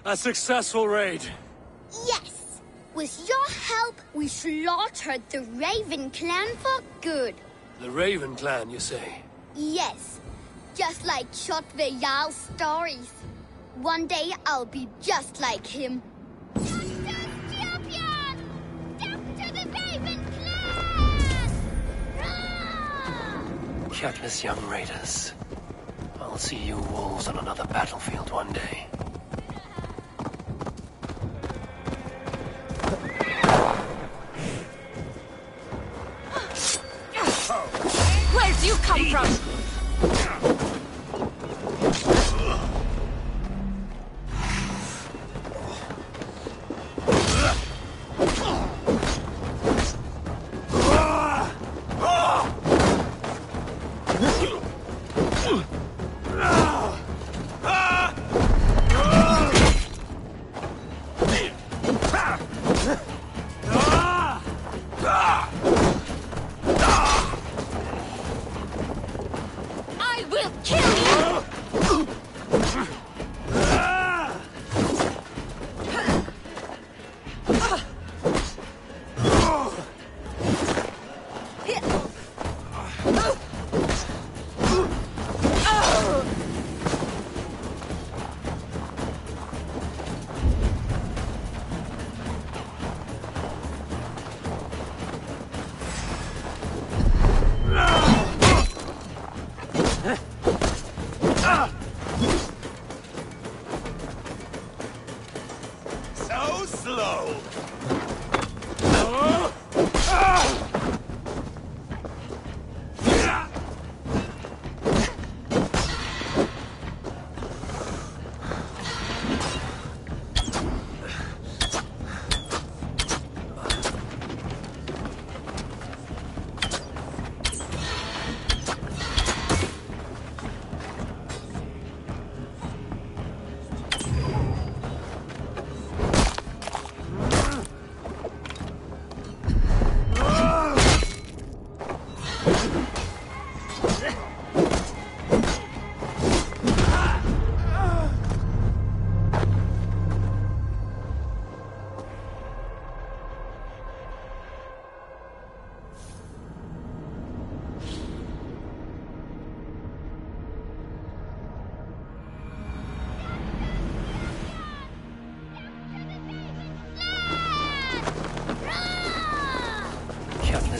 A successful raid. Yes. With your help, we slaughtered the Raven clan for good. The Raven clan, you say? Yes. Just like Kjotve Jarl's stories. One day I'll be just like him. Champion! Death to the Raven clan! Catless young raiders. I'll see you wolves on another battlefield one day. Where'd you come from?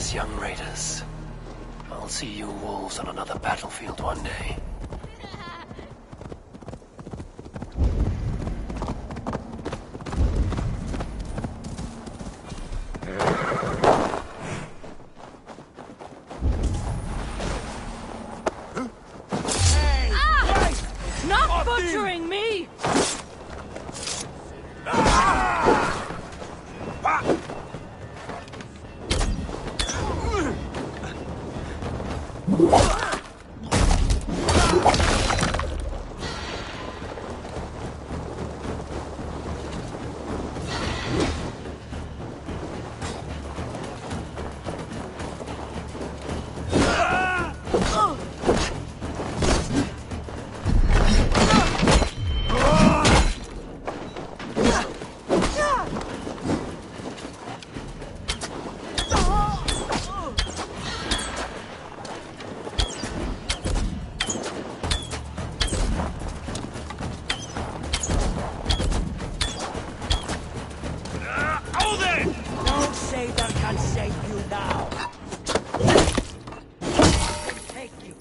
these young raiders. I'll see you wolves on another battlefield one day. Not butchering me! No savior can save you now. Take you.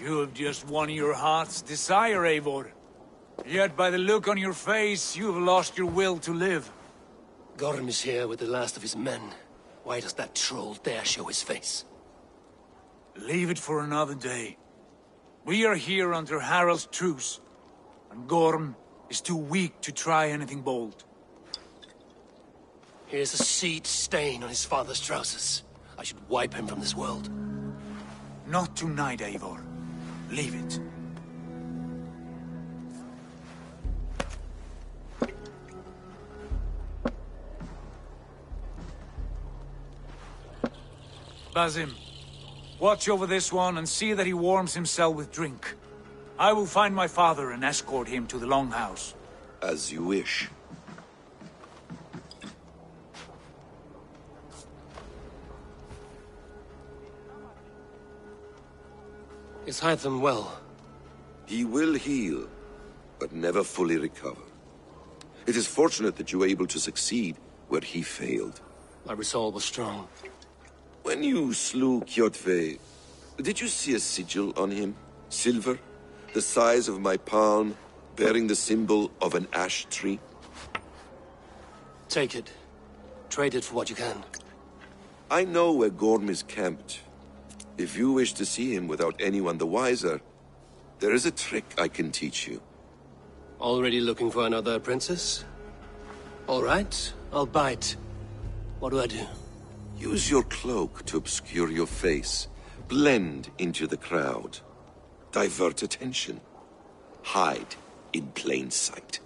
You have just won your heart's desire, Eivor. Yet by the look on your face, you have lost your will to live. Gorm is here with the last of his men. Why does that troll dare show his face? Leave it for another day. We are here under Harald's truce, and Gorm is too weak to try anything bold. Here's a seed stain on his father's trousers. I should wipe him from this world. Not tonight, Eivor. Leave it. Basim, watch over this one and see that he warms himself with drink. I will find my father and escort him to the Longhouse. As you wish. Is Hytham well? He will heal, but never fully recover. It is fortunate that you were able to succeed where he failed. My resolve was strong. When you slew Kjotve, did you see a sigil on him? Silver? The size of my palm, bearing the symbol of an ash tree? Take it. Trade it for what you can. I know where Gorm is camped. If you wish to see him without anyone the wiser, there is a trick I can teach you. Already looking for another princess? All right, I'll bite. What do I do? Use your cloak to obscure your face. Blend into the crowd. Divert attention. Hide in plain sight.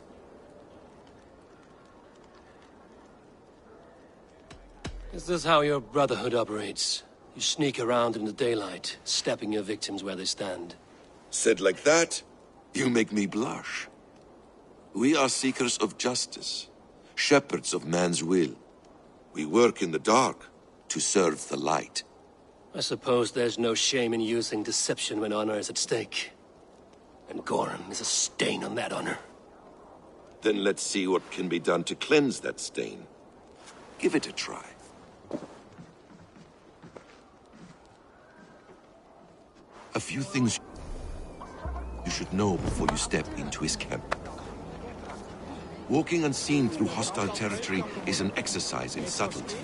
Is this how your Brotherhood operates? You sneak around in the daylight, stepping your victims where they stand. Said like that, you make me blush. We are seekers of justice, shepherds of man's will. We work in the dark to serve the light. I suppose there's no shame in using deception when honor is at stake. And Gorm is a stain on that honor. Then let's see what can be done to cleanse that stain. Give it a try. A few things you should know before you step into his camp. Walking unseen through hostile territory is an exercise in subtlety.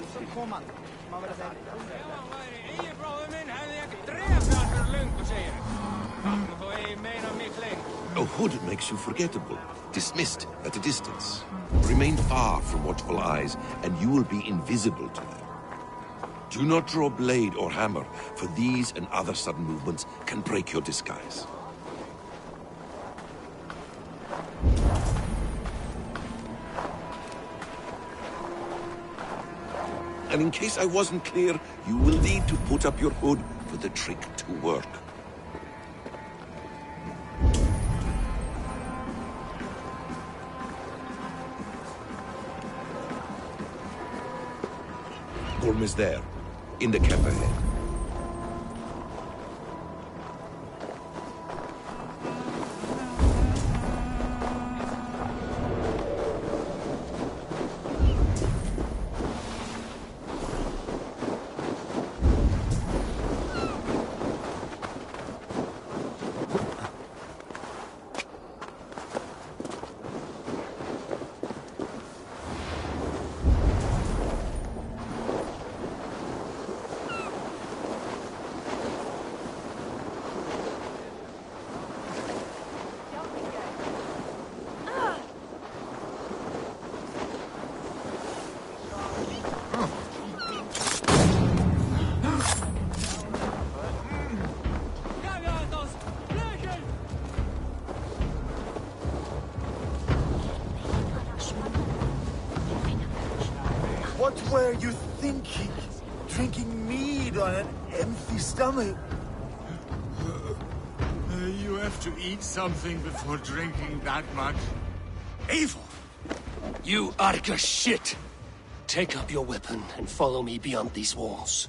A hood makes you forgettable, dismissed at a distance. Remain far from watchful eyes, and you will be invisible to them. Do not draw blade or hammer, for these and other sudden movements can break your disguise. And in case I wasn't clear, you will need to put up your hood for the trick to work. Gorm is there, in the camp ahead. What were you thinking? Drinking mead on an empty stomach? You have to eat something before drinking that much. Eivor! You Arga shit! Take up your weapon and follow me beyond these walls.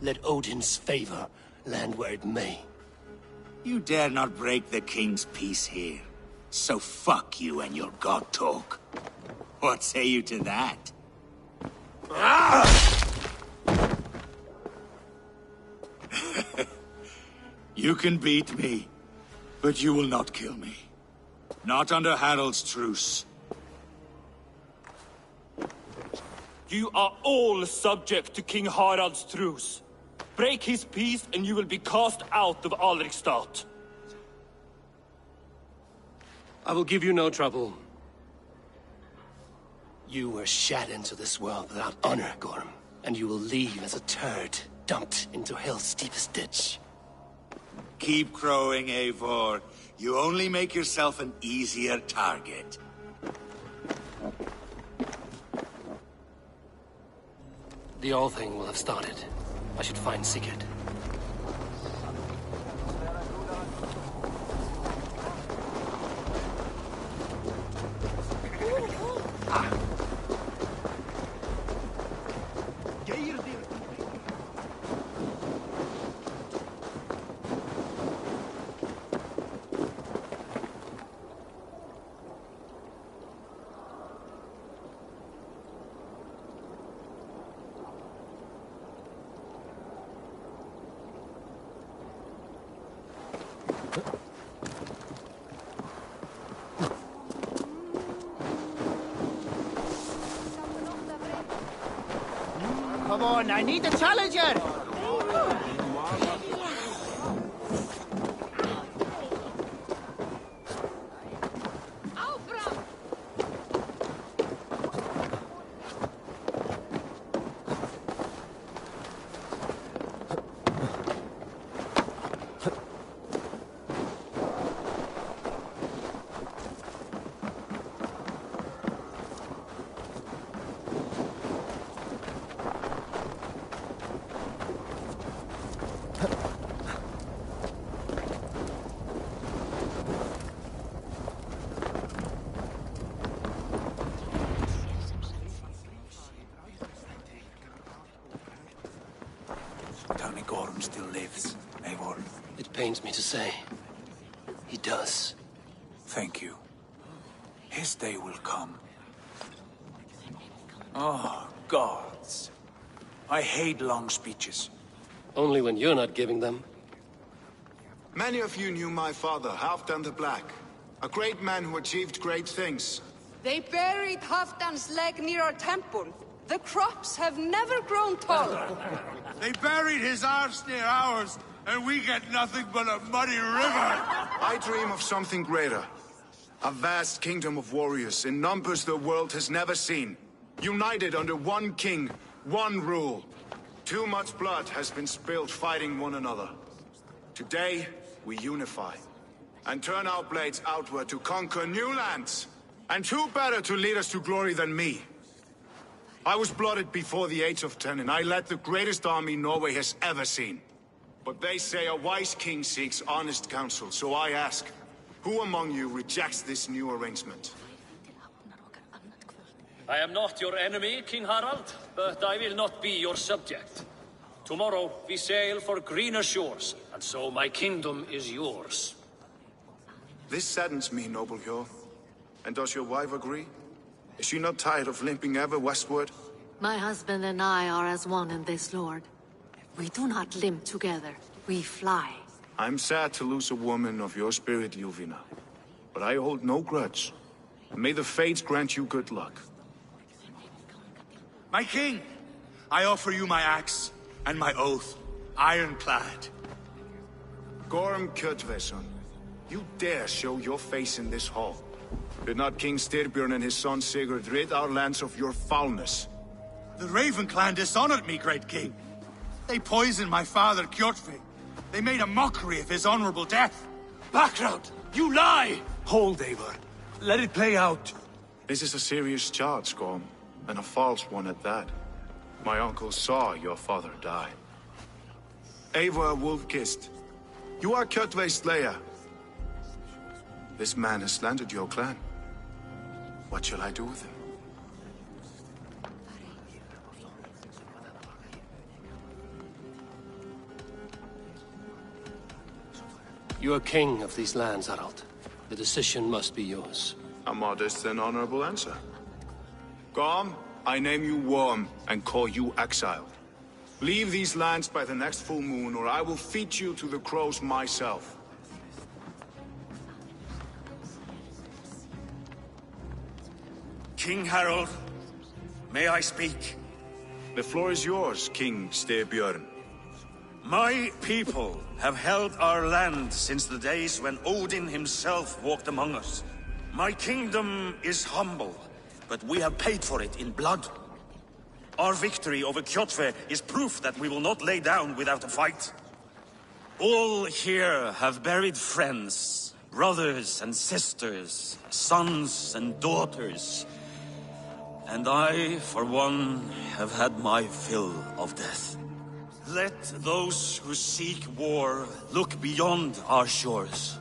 Let Odin's favor land where it may. You dare not break the king's peace here. So fuck you and your god talk. What say you to that? You can beat me, but you will not kill me. Not under Harald's truce. You are all subject to King Harald's truce. Break his peace and you will be cast out of Alrikstad. I will give you no trouble. You were shed into this world without honor, Gorm. And you will leave as a turd, dumped into hell's deepest ditch. Keep crowing, Eivor. You only make yourself an easier target. The All Thing will have started. I should find Sigurd. Come on, I need a challenger! Tell me Gorm still lives, Eivor. It pains me to say. He does. Thank you. His day will come. Oh, gods. I hate long speeches. Only when you're not giving them. Many of you knew my father, Halfdan the Black. A great man who achieved great things. They buried Halfdan's leg near our temple. The crops have never grown taller. They buried his arse near ours, and we get nothing but a muddy river. I dream of something greater. A vast kingdom of warriors in numbers the world has never seen. United under one king, one rule. Too much blood has been spilled fighting one another. Today, we unify. And turn our blades outward to conquer new lands. And who better to lead us to glory than me? I was blooded before the age of 10, and I led the greatest army Norway has ever seen. But they say a wise king seeks honest counsel, so I ask, who among you rejects this new arrangement? I am not your enemy, King Harald, but I will not be your subject. Tomorrow we sail for greener shores, and so my kingdom is yours. This saddens me, noble Hjor. And does your wife agree? Is she not tired of limping ever westward? My husband and I are as one in this, Lord. We do not limp together. We fly. I'm sad to lose a woman of your spirit, Yuvina. But I hold no grudge. May the fates grant you good luck. My king, I offer you my axe and my oath, ironclad. Gorm Kjotveson, you dare show your face in this hall. Did not King Styrbjörn and his son Sigurd rid our lands of your foulness? The Raven clan dishonored me, great king. They poisoned my father, Kjotve. They made a mockery of his honorable death. Background! You lie! Hold, Eivor. Let it play out. This is a serious charge, Gorm, and a false one at that. My uncle saw your father die. Eivor Wolf-Kissed, you are Kjotve's slayer. This man has slandered your clan. What shall I do with him? You are king of these lands, Harald. The decision must be yours. A modest and honorable answer. Gorm, I name you Worm and call you exiled. Leave these lands by the next full moon, or I will feed you to the crows myself. King Harald, may I speak? The floor is yours, King Styrbjörn. My people have held our land since the days when Odin himself walked among us. My kingdom is humble, but we have paid for it in blood. Our victory over Kjotve is proof that we will not lay down without a fight. All here have buried friends, brothers and sisters, sons and daughters. And I, for one, have had my fill of death. Let those who seek war look beyond our shores.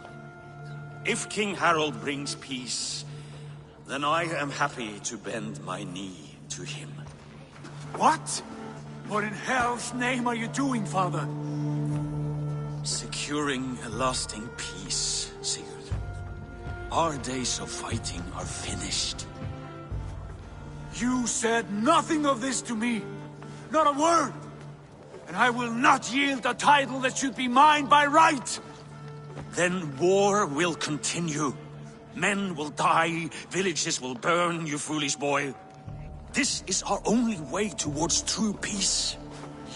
If King Harald brings peace, then I am happy to bend my knee to him. What? What in hell's name are you doing, father? Securing a lasting peace, Sigurd. Our days of fighting are finished. You said nothing of this to me. Not a word. And I will not yield a title that should be mine by right. Then war will continue. Men will die, villages will burn, you foolish boy. This is our only way towards true peace.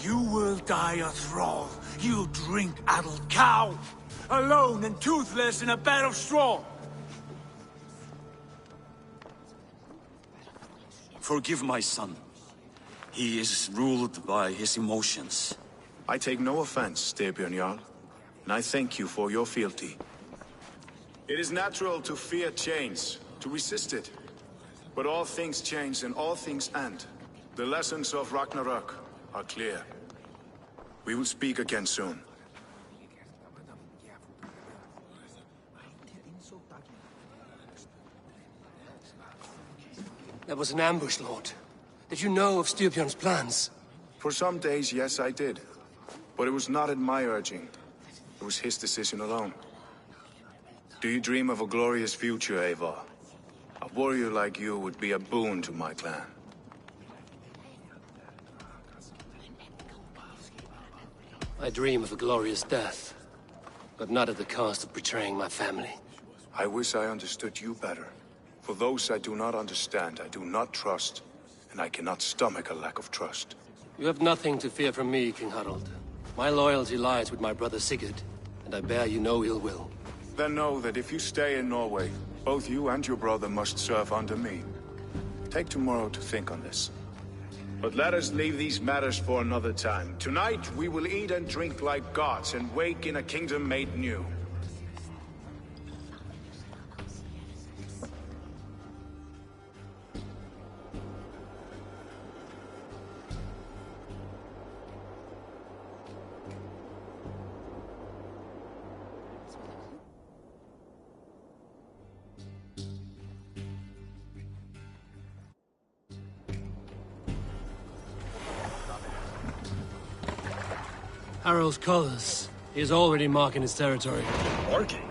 You will die a thrall. You drink-addled cow. Alone and toothless in a bed of straw. Forgive my son. He is ruled by his emotions. I take no offense, Styrbjörn Jarl, and I thank you for your fealty. It is natural to fear change, to resist it. But all things change and all things end. The lessons of Ragnarök are clear. We will speak again soon. That was an ambush, Lord. Did you know of Styrbjörn's plans? For some days, yes, I did. But it was not at my urging. It was his decision alone. Do you dream of a glorious future, Eivor? A warrior like you would be a boon to my clan. I dream of a glorious death, but not at the cost of betraying my family. I wish I understood you better. For those I do not understand, I do not trust, and I cannot stomach a lack of trust. You have nothing to fear from me, King Harald. My loyalty lies with my brother Sigurd, and I bear you no ill will. Then know that if you stay in Norway, both you and your brother must serve under me. Take tomorrow to think on this. But let us leave these matters for another time. Tonight, we will eat and drink like gods and wake in a kingdom made new. Harald's colors. He is already marking his territory. Marking?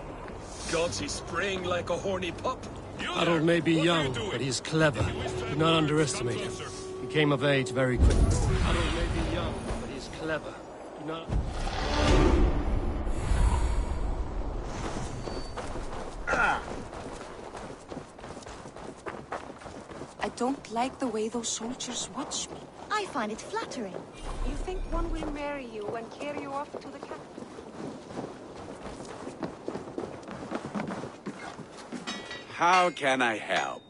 Gods, he's spraying like a horny pup. Harold may be young, but he's clever. Do not underestimate him. He came of age very quickly. Harold may be young, but he's clever. Do not... I don't like the way those soldiers watch me. I find it flattering. You think one will marry you and carry you off to the capital? How can I help?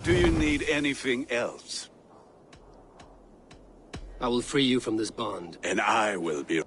Do you need anything else? I will free you from this bond. And I will be...